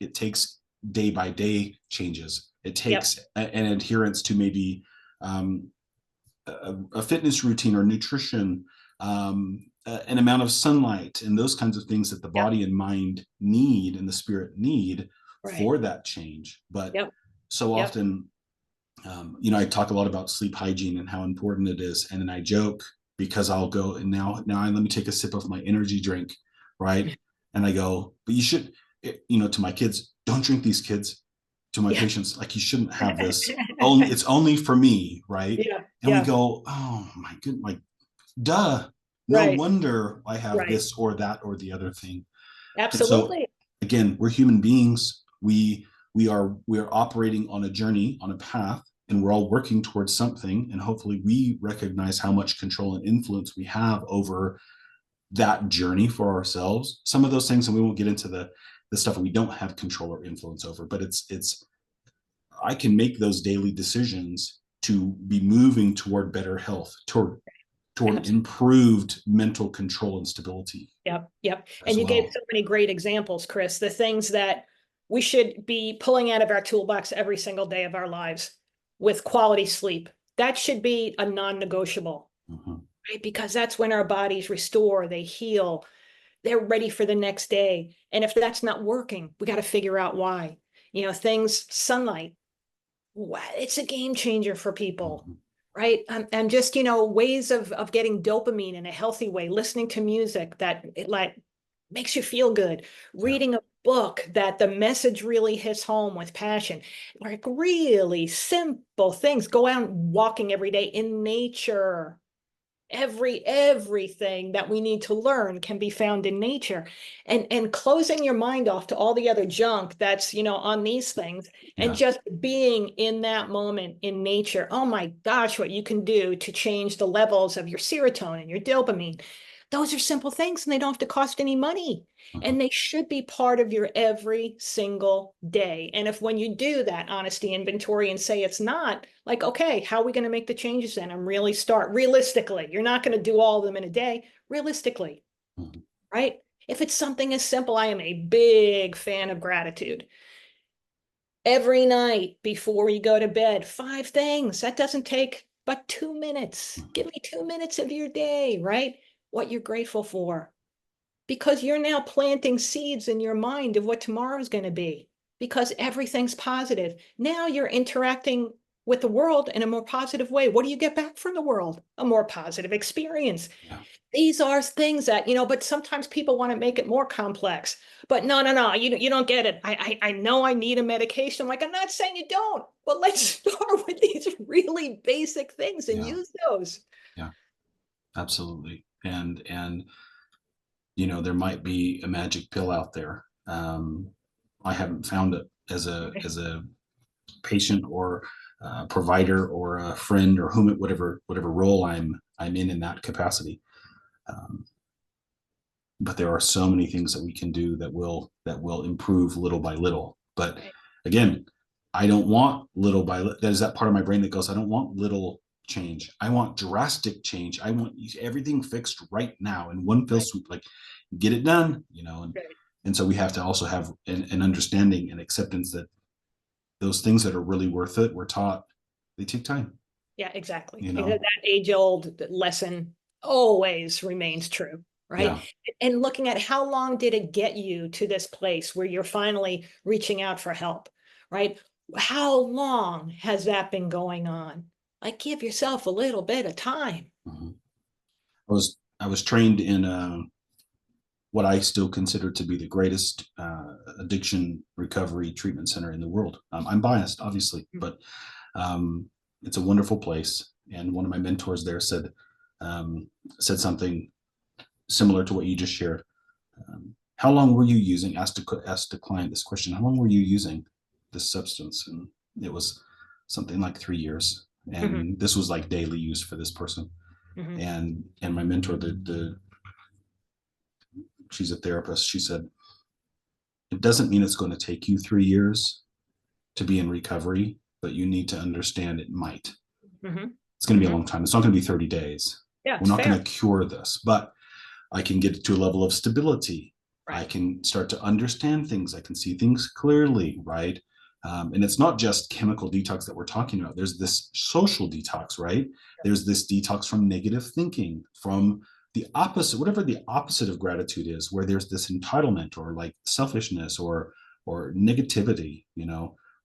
day by day changes. It Yep. takes an adherence to maybe um, a fitness routine or nutrition, an amount of sunlight, and those kinds of things that the Yep. body and mind need and the spirit need Right. for that change. But Yep. so Yep. often, I talk a lot about sleep hygiene and how important it is, and then I joke because I'll go and now let me take a sip of my energy drink, right? And I go, but you should, to my kids, don't drink these, kids, to my Yeah. patients, like, you shouldn't have this. Only it's only for me, right? Yeah. And we Yeah. go, oh my goodness, like, duh, no Right. wonder I have Right. this or that or the other thing. And so Absolutely. again, we're human beings. We are operating on a journey, on a path, and we're all working towards something. And hopefully we recognize how much control and influence we have over that journey for ourselves. Some of those things, and we won't get into the stuff we don't have control or influence over. But it's I can make those daily decisions to be moving toward better health, toward Absolutely. improved mental control and stability Yep. Yep. as And you gave well. so many great examples, Chris, the things that we should be pulling out of our toolbox every single day of our lives with quality sleep. That should be a non-negotiable, Mhm. right? Because that's when our bodies restore, they heal, they're ready for the next day. And if that's not working, we got to figure out why. Things, sunlight, it's a game changer for people, Mhm. right? And just, ways of getting dopamine in a healthy way, listening to music that it like makes you feel good, Yeah. reading a book that the message really hits home with passion, like really simple things. Go out walking every day in nature. Everything that we need to learn can be found in nature, and closing your mind off to all the other junk that's on these things, and Yeah. just being in that moment in nature. Oh my gosh, what you can do to change the levels of your serotonin, your dopamine. Those are simple things, and they don't have to cost any money, Mhm. and they should be part of your every single day. And if when you do that honesty inventory and say it's not, like, okay, how are we going to make the changes then and really start realistically? You're not going to do all of them in a day, realistically, Mhm. right? If it's something as simple, I am a big fan of gratitude. Every night before you go to bed, 5 things. That doesn't take but 2 minutes. Give me 2 minutes of your day, right? What you're grateful for, because you're now planting seeds in your mind of what tomorrow is going to be, because everything's positive. Now you're interacting with the world in a more positive way. What do you get back from the world? A more positive experience. Yeah. These are things that, but sometimes people want to make it more complex. But no, no, no, you don't get it. I know I need a medication. I'm like, I'm not saying you don't, but let's start with these really basic things and Yeah. use those. Yeah. Absolutely. And there might be a magic pill out there. I haven't found it as a patient or provider or a friend or whatever role I'm in that capacity. Um, but there are so many things that we can do that will improve little by little. But Right. again, I don't want little by little. There's that part of my brain that goes, I don't want little change. I want drastic change. I want everything fixed right now in one fell Right. swoop. Like, get it done, and Right. and so we have to also have an understanding and acceptance that those things that are really worth it, we're taught, they take time. Yeah, exactly. You That know, age-old lesson always remains true, right? yeah. And looking at how long did it get you to this place where you're finally reaching out for help, right? How long has that been going on? Like, give yourself a little bit of time. Mhm. I was trained in what I still consider to be the greatest addiction recovery treatment center in the world. I'm biased, obviously, but it's a wonderful place. And one of my mentors there said something similar to what you just shared. How long were you using? Asked the client this question. How long were you using this substance? And it was something like 3 years. Mhm. And this was like daily use for this person. Mhm. And my mentor, the she's a therapist. She said, it doesn't mean it's going to take you 3 years to be in recovery, but you need to understand it might. Mhm. It's going to be a Mhm. long time. It's not going to be 30 days. Yeah, We're it's not going fair. to cure this, but I can get to a level of stability. I Right. can start to understand things. I can see things clearly, right? And it's not just chemical detox that we're talking about. There's this social detox, right? There's this detox from negative thinking, from the opposite, whatever the opposite of gratitude is, where there's this entitlement or like selfishness or negativity.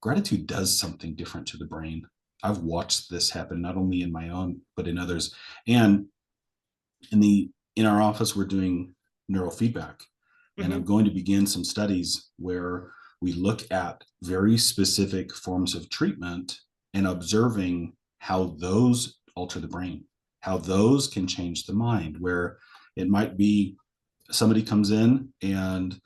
Gratitude does something different to the brain. I've watched this happen not only in my own but in others. And in our office, we're doing neurofeedback, and I'm Mhm. going to begin some studies where we look at very specific forms of treatment and observing how those alter the brain, how those can change the mind, where it might be somebody comes in and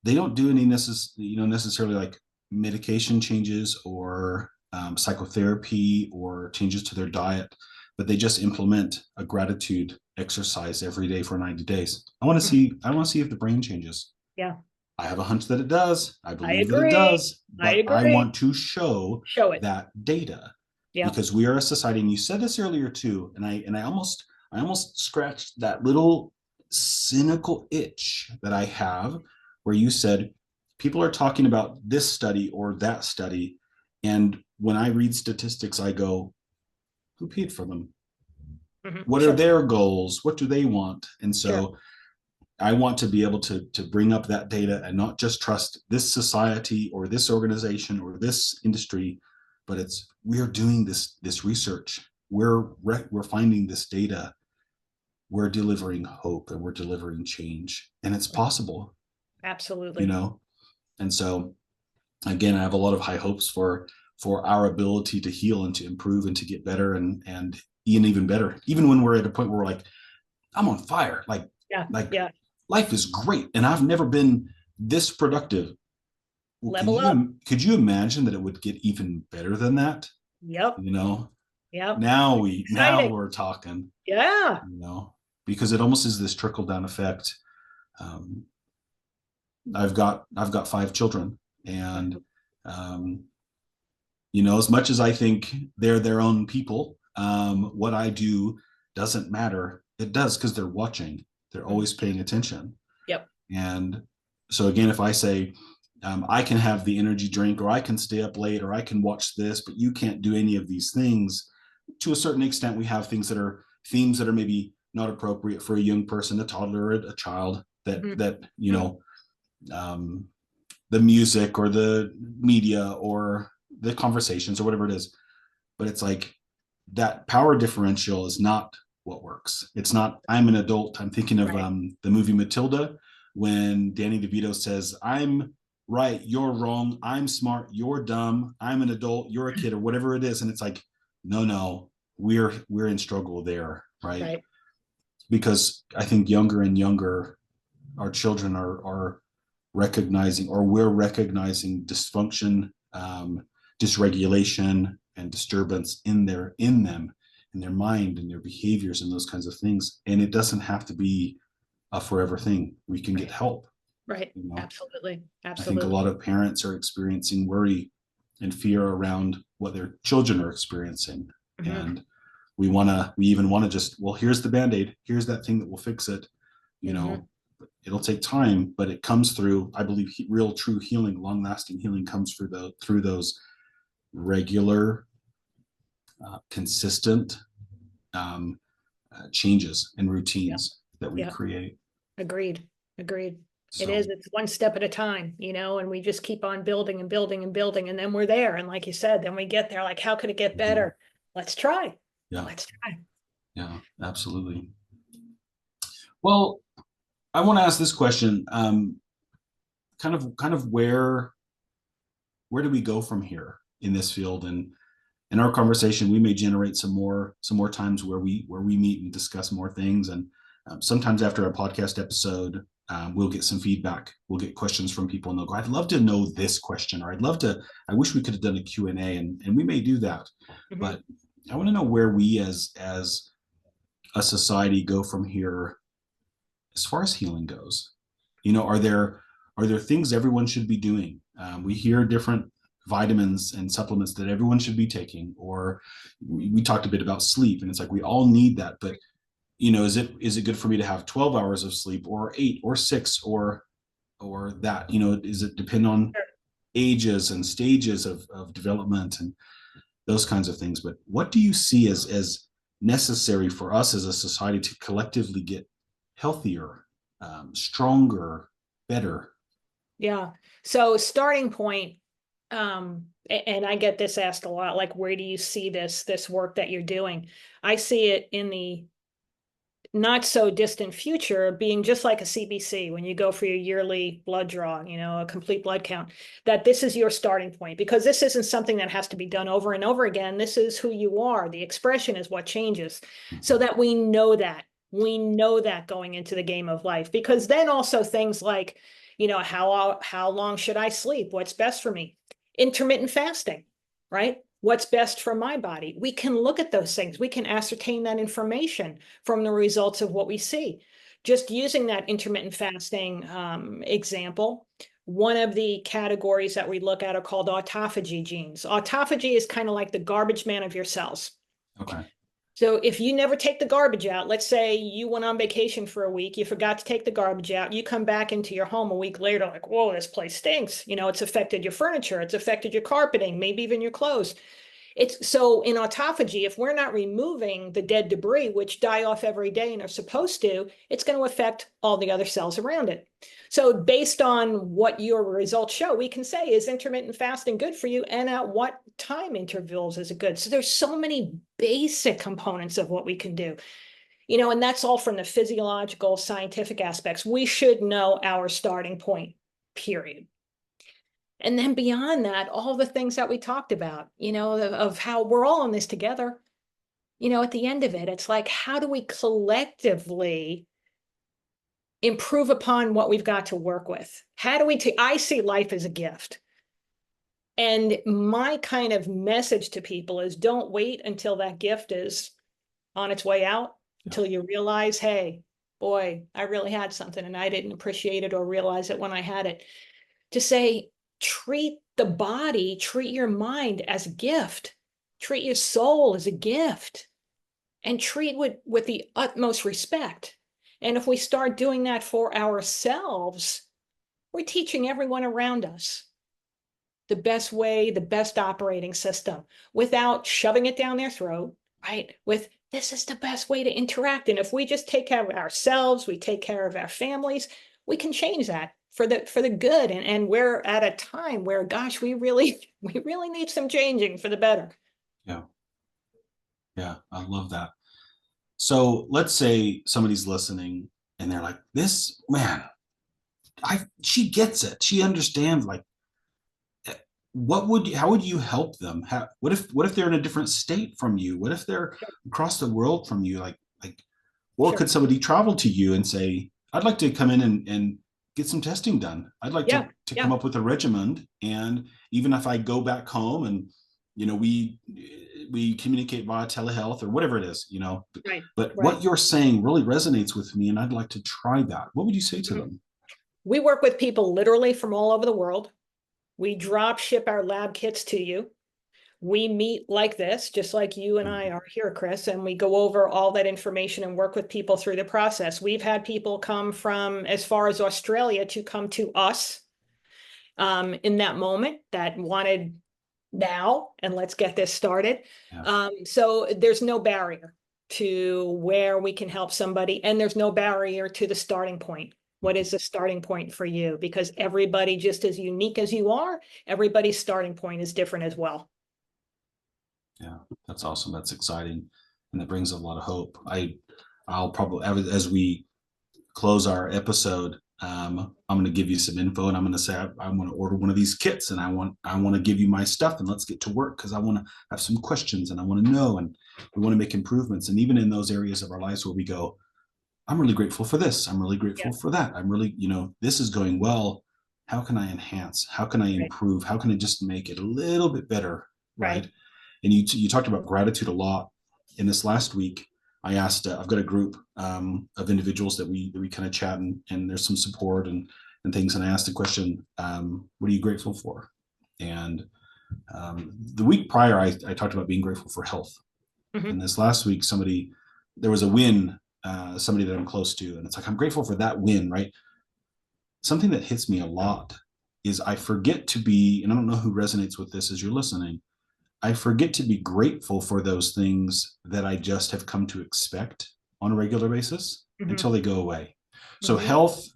they don't do any necessarily like medication changes or psychotherapy or changes to their diet, but they just implement a gratitude exercise every day for 90 days. I want to Mhm. see. I want to see if the brain changes. Yeah. I have a hunch that it does. I I believe that it agree. does, I but I agree. want to show Show it. that data Yeah. because we are a society. And you said this earlier too, and I almost scratched that little cynical itch that I have, where you said people are talking about this study or that study, and when I read statistics, I go, who paid for them? What are Sure. their goals? What do they want? And Sure. so I want to be able to bring up that data and not just trust this society or this organization or this industry, but it's we're doing this research. We're finding this data. We're delivering hope and we're delivering change, and it's possible, you Absolutely. know. And so again, I have a lot of high hopes for our ability to heal and to improve and to get better and even better, even when we're at a point where we're like, I'm on fire. Yeah. Like Yeah. life is great and I've never been this productive. Well, Level up. could you imagine that it would get even better than that? Yep. You know, Yep. now Exciting. we're talking, Yeah. you know, because it almost is this trickle down effect. Um, I've got 5 children, and um, as much as I think they're their own people, what I do doesn't matter. It does because they're watching. They're Mhm. always paying attention. Yep. And so again, if I say I can have the energy drink, or I can stay up late, or I can watch this, but you can't do any of these things. To a certain extent, we have things that are themes that are maybe not appropriate for a young person, a toddler, a child. That Mhm. that um, the music or the media or the conversations or whatever it is. But it's like that power differential is not what works. It's not, I'm an adult. I'm thinking of Right. the movie Matilda, when Danny DeVito says, I'm right, you're wrong, I'm smart, you're dumb, I'm an adult, you're a kid, or whatever it is. And it's like, no, we're in struggle there, right? Right. Because I think younger and younger our children are recognizing, or we're recognizing dysfunction, dysregulation, and disturbance in them, in their mind, and their behaviors, and those kinds of things. And it doesn't have to be a forever thing. We can get Right. help. Right. You know, Absolutely. I think a Absolutely. lot of parents are experiencing worry and fear around what their children are experiencing, Hmm. and we even want to just, well, here's the band-aid, here's that thing that will fix it, you Hmm. know. It'll take time, but it comes through, I believe, real true healing, long lasting healing comes through those regular, consistent changes and Yeah. routines that we Yeah. create. Agreed. Agreed. It is. So It's one step at a time, and we just keep on building and building and building. And then we're there. And like you said, then we get there. Like, how could it get mhm. better? Let's try. Yeah, Let's try. yeah, absolutely. Well, I want to ask this question, kind of where do we go from here in this field? And in our conversation, we may generate some more times where we meet and discuss more things. And sometimes after a podcast episode, we'll get some feedback. We'll get questions from people, and they'll go, "I'd love to know this question," or I wish we could have done a Q&A, and we may do that. Hmm. But I want to know where we as a society go from here as far as healing goes. Are there things everyone should be doing? We hear different vitamins and supplements that everyone should be taking, or we talked a bit about sleep, and it's like we all need that. But is it good for me to have 12 hours of sleep, or 8 or 6, or that? Is it depend on ages and stages of development and those kinds of things? But what do you see as necessary for us as a society to collectively get healthier, stronger, better? Yeah. So starting point, and I get this asked a lot, like, where do you see this work that you're doing? I see it in the not so distant future being just like a CBC when you go for your yearly blood draw, a complete blood count, that this is your starting point, because this isn't something that has to be done over and over again. This is who you are. The expression is what changes, so that we know that. We know that going into the game of life, because then also things like, how long should I sleep? What's best for me? Intermittent fasting, right? What's best for my body? We can look at those things. We can ascertain that information from the results of what we see. just using that intermittent fasting example, one of the categories that we look at are called autophagy genes. Autophagy is kind of like the garbage man of your cells. Okay. So if you never take the garbage out, let's say you went on vacation for a week, you forgot to take the garbage out, you come back into your home a week later, like, whoa, this place stinks. You know, it's affected your furniture, it's affected your carpeting, maybe even your clothes. It's so in autophagy, if we're not removing the dead debris, which die off every day and are supposed to, it's going to affect all the other cells around it. So based on what your results show, we can say, is intermittent fasting good for you? And at what time intervals is it good? So there's so many basic components of what we can do. You know, and that's all from the physiological, scientific aspects. We should know our starting point, period. And then beyond that, all the things that we talked about, you know, of how we're all in this together. You know, at the end of it, it's like, how do we collectively improve upon what we've got to work with? How do we I see life as a gift. And my kind of message to people is, don't wait until that gift is on its way out, until you realize, hey, boy, I really had something and I didn't appreciate it or realize it when I had it. To say, treat the body, treat your mind as a gift, treat your soul as a gift, and treat with the utmost respect. And if we start doing that for ourselves, we're teaching everyone around us the best way, the best operating system, without shoving it down their throat, right? With, this is the best way to interact. And if we just take care of ourselves, we take care of our families, we can change that for the good. And we're at a time where, gosh, we really need some changing for the better. Yeah. Yeah. I love that. So let's say somebody's listening and they're like, this man, she gets it. She understands, like, how would you help them? What if they're in a different state from you? What if they're across the world from you? Or Sure. could somebody travel to you and say, I'd like to come in and get some testing done. I'd like to come up with a regimen. And even if I go back home and, you know, we communicate via telehealth or whatever it is, you know, but what you're saying really resonates with me and I'd like to try that. What would you say to them? We work with people literally from all over the world. We drop ship our lab kits to you. We meet like this, just like you and I are here, Chris, and we go over all that information and work with people through the process. We've had people come from as far as Australia to come to us in that moment that wanted now, and let's get this started. Yeah. So there's no barrier to where we can help somebody, and there's no barrier to the starting point. What is the starting point for you? Because everybody, just as unique as you are, everybody's starting point is different as well. Yeah, that's awesome. That's exciting. And that brings a lot of hope. I'll probably, as we close our episode, I'm going to give you some info and I'm going to say, I'm going to order one of these kits and I want to give you my stuff and let's get to work, because I want to have some questions and I want to know, and we want to make improvements. And even in those areas of our lives where we go, I'm really grateful for this, I'm really grateful for that, I'm really, you know, this is going well. How can I enhance? How can I improve? How can I just make it a little bit better? Right. And you talked about gratitude a lot. In this last week, I asked, I've got a group of individuals that we kind of chat and there's some support and things. And I asked the question, what are you grateful for? And the week prior, I talked about being grateful for health. Mm-hmm. And this last week, there was a win, somebody that I'm close to. And it's like, I'm grateful for that win, right? Something that hits me a lot is I forget to be, and I don't know who resonates with this as you're listening, I forget to be grateful for those things that I just have come to expect on a regular basis until they go away. So health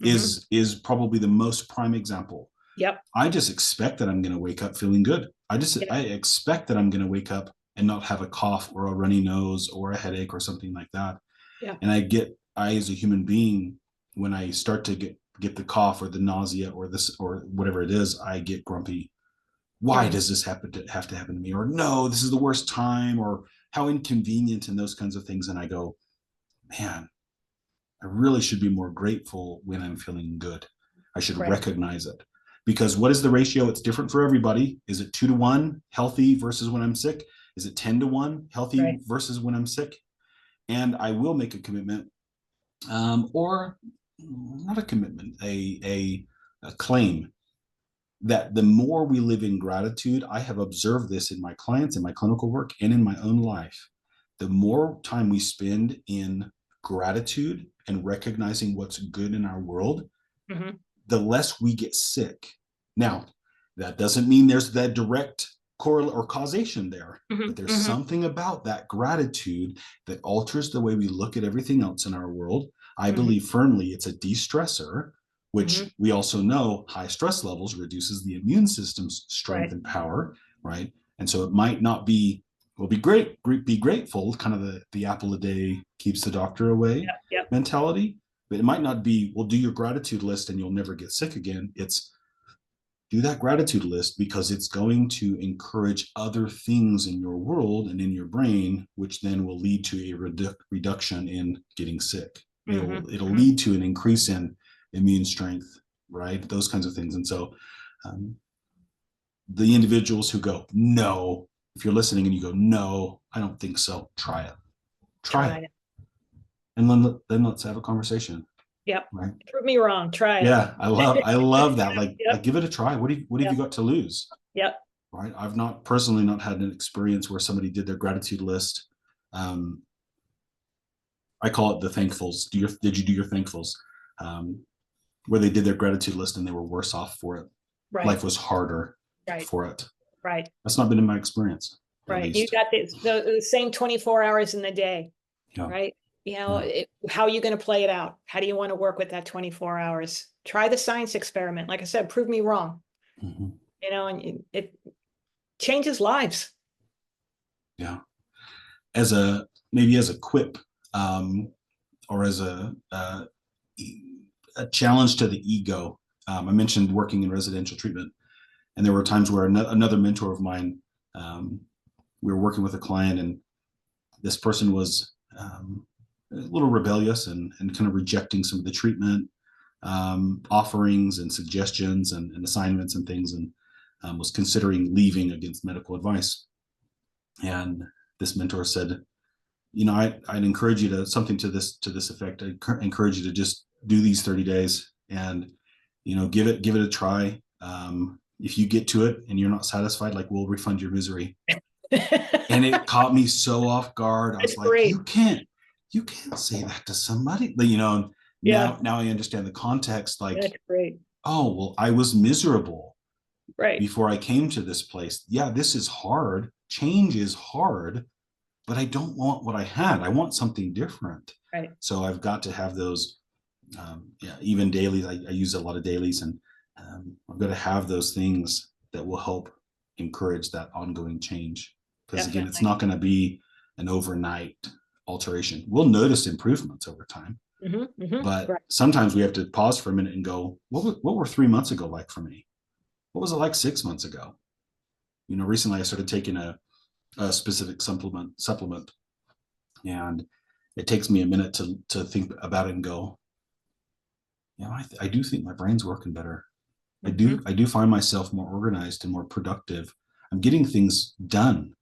is probably the most prime example. Yep. I just expect that I'm going to wake up feeling good. I expect that I'm going to wake up and not have a cough or a runny nose or a headache or something like that. Yeah. And I as a human being, when I start to get the cough or the nausea or this or whatever it is, I get grumpy. Why does this have to happen to me? Or no, this is the worst time, or how inconvenient, and those kinds of things. And I go, man, I really should be more grateful when I'm feeling good. I should recognize it, because what is the ratio? It's different for everybody. Is it 2-to-1 healthy versus when I'm sick? Is it 10-to-1 healthy versus when I'm sick? And I will make a commitment or not a commitment, a claim that the more we live in gratitude, I have observed this in my clients, in my clinical work, and in my own life. The more time we spend in gratitude and recognizing what's good in our world, Mhm. the less we get sick. Now, that doesn't mean there's that direct correlate or causation there, but Mhm. there's Mhm. something about that gratitude that alters the way we look at everything else in our world. I Mhm. believe firmly it's a de-stressor, which Mhm. we also know high stress levels reduces the immune system's strength Right. and power, right? And so it might not be, well, be grateful, kind of the apple a day keeps the doctor away Yep. Yep. mentality, but it might not be, well, do your gratitude list and you'll never get sick again. It's do that gratitude list because it's going to encourage other things in your world and in your brain, which then will lead to a reduction in getting sick. Mhm. It'll Mhm. lead to an increase in immune strength, right? Those kinds of things. And so um, the individuals who go, no, if you're listening and you go, no, I don't think so, try it. Try Try it. it. And then let's have a conversation, Yep. right? Prove me wrong. Try it. Yeah, I love that. Like Yep. give it a try. What have you Yep. got to lose? Yep. Right. I've not personally not had an experience where somebody did their gratitude list. Um, I call it the thankfuls. Did you do your thankfuls? Um, where they did their gratitude list and they were worse off for it. Right. Life was harder Right. for it. Right. That's not been in my experience, at Right. You least. got the same 24 hours in the day, Yeah. right? You know, Yeah. how are you going to play it out? How do you want to work with that 24 hours? Try the science experiment. Like I said, prove me wrong, Mhm. and it changes lives. Yeah. As a maybe as a quip, um, or as a challenge to the ego. I mentioned working in residential treatment, and there were times where another mentor of mine, um, we were working with a client, and this person was a little rebellious and kind of rejecting some of the treatment offerings and suggestions and assignments and things, and was considering leaving against medical advice. And this mentor said, I'd encourage you to something to this effect. I encourage you to just do these 30 days and give it a try. If you get to it and you're not satisfied, like we'll refund your misery. And it caught me so off guard. I It's was like, great. you can't say that to somebody. Yeah, Now I understand the context. Like, that's great. oh well, I was miserable Right. before I came to this place. Yeah, this is hard. Change is hard, but I don't want what I had. I want something different. Right. So I've got to have those, yeah, even dailies. I use a lot of dailies, and I've got to have those things that will help encourage that ongoing change. Because again, it's Definitely. not going to be an overnight alteration. We'll notice improvements over time, but Right. sometimes we have to pause for a minute and go, what were 3 months ago like for me? What was it like 6 months ago? Recently I started taking a specific supplement, and it takes me a minute to think about it and go, I do think my brain's working better. Hmm. I do find myself more organized and more productive. I'm getting things done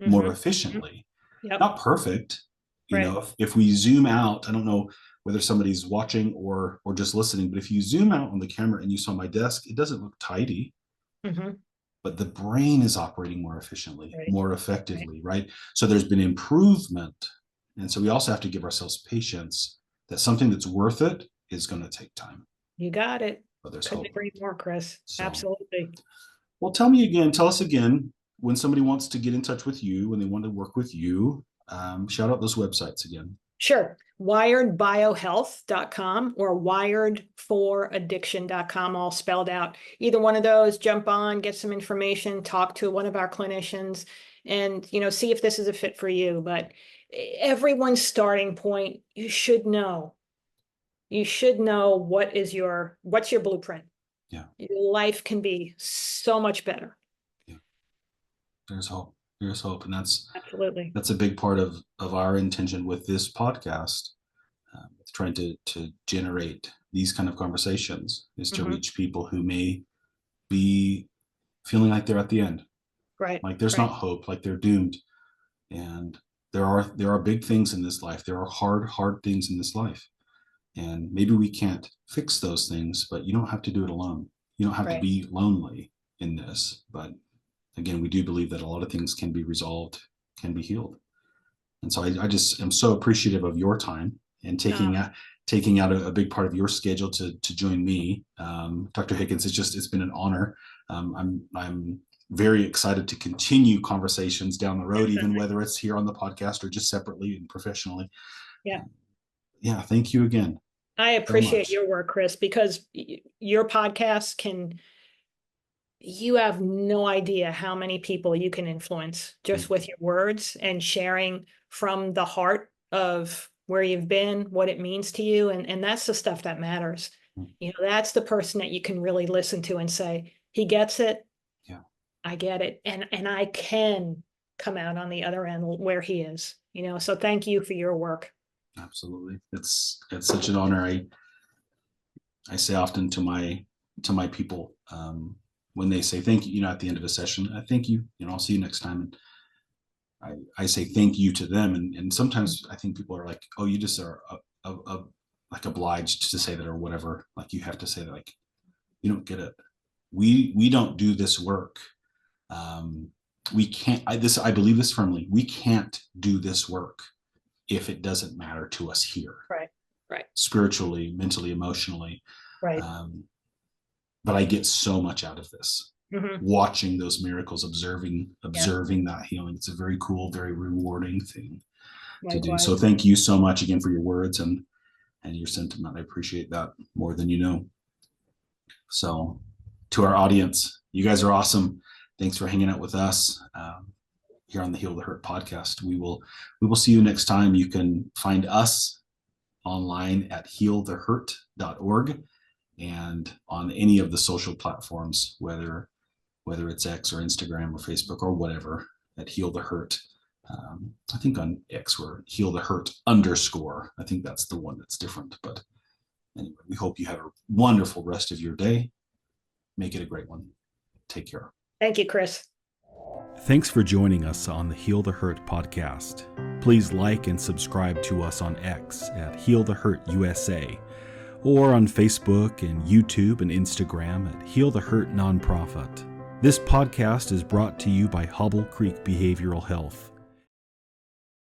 more Hmm. Hmm. efficiently. Yep. Not perfect. Right. If we zoom out, I don't know whether somebody's watching or just listening, but if you zoom out on the camera and you saw my desk, it doesn't look tidy, Hmm. but the brain is operating more efficiently, Right. more Right. effectively, right? So there's been improvement. And so we also have to give ourselves patience that something that's worth it is going to take time, You got it. but there's Couldn't hope. agree more, Chris. So, Absolutely. well, tell us again when somebody wants to get in touch with you, when they want to work with you, shout out those websites again. Sure. Wiredbiohealth.com or wiredforaddiction.com, all spelled out. Either one of those, jump on, get some information, talk to one of our clinicians, and see if this is a fit for you. But everyone's starting point, you should know. You should know what's your blueprint. Yeah. Your life can be so much better. Yeah. There's hope. There's hope. And Absolutely. that's a big part of our intention with this podcast, trying to generate these kind of conversations is to Hmm. reach people who may be feeling like they're at the end, Right. like there's Right. not hope, like they're doomed. And there are big things in this life. There are hard things in this life. And maybe we can't fix those things, but you don't have to do it alone. You don't have to be lonely in this. But again, we do believe that a lot of things can be resolved, can be healed. And so I just am so appreciative of your time and taking out a big part of your schedule to join me. Dr. Higgins, it's been an honor. I'm very excited to continue conversations down the road, even whether it's here on the podcast or just separately and professionally. Yeah. Thank you again. I appreciate your work, Chris, because your podcast you have no idea how many people you can influence just with your words and sharing from the heart of where you've been, what it means to you. And that's the stuff that matters. That's the person that you can really listen to and say, he gets it. Yeah, I get it. And I can come out on the other end where he is, so thank you for your work. Absolutely. It's such an honor. I say often to my people, when they say thank you, at the end of a session, I thank you, I'll see you next time. And I say thank you to them. And sometimes I think people are like, oh, you just are like obliged to say that or whatever. Like you have to say that, like, you don't get it. We don't do this work. We can't, I believe this firmly. We can't do this work if it doesn't matter to us here. Right. Spiritually, mentally, emotionally. Right. But I get so much out of this, watching those miracles, observing that healing. It's a very cool, very rewarding thing to do. So thank you so much again for your words and your sentiment. I appreciate that more than you know. So to our audience, you guys are awesome. Thanks for hanging out with us here on the Heal the Hurt podcast. We will see you next time. You can find us online at healthehurt.org and on any of the social platforms, whether it's X or Instagram or Facebook or whatever, at Heal the Hurt. I think on X we're Heal the Hurt _ I think that's the one that's different. But anyway, we hope you have a wonderful rest of your day. Make it a great one. Take care. Thank you, Chris. Thanks for joining us on the Heal the Hurt podcast. Please like and subscribe to us on X at Heal the Hurt USA, or on Facebook and YouTube and Instagram at Heal the Hurt Nonprofit. This podcast is brought to you by Hobble Creek Behavioral Health.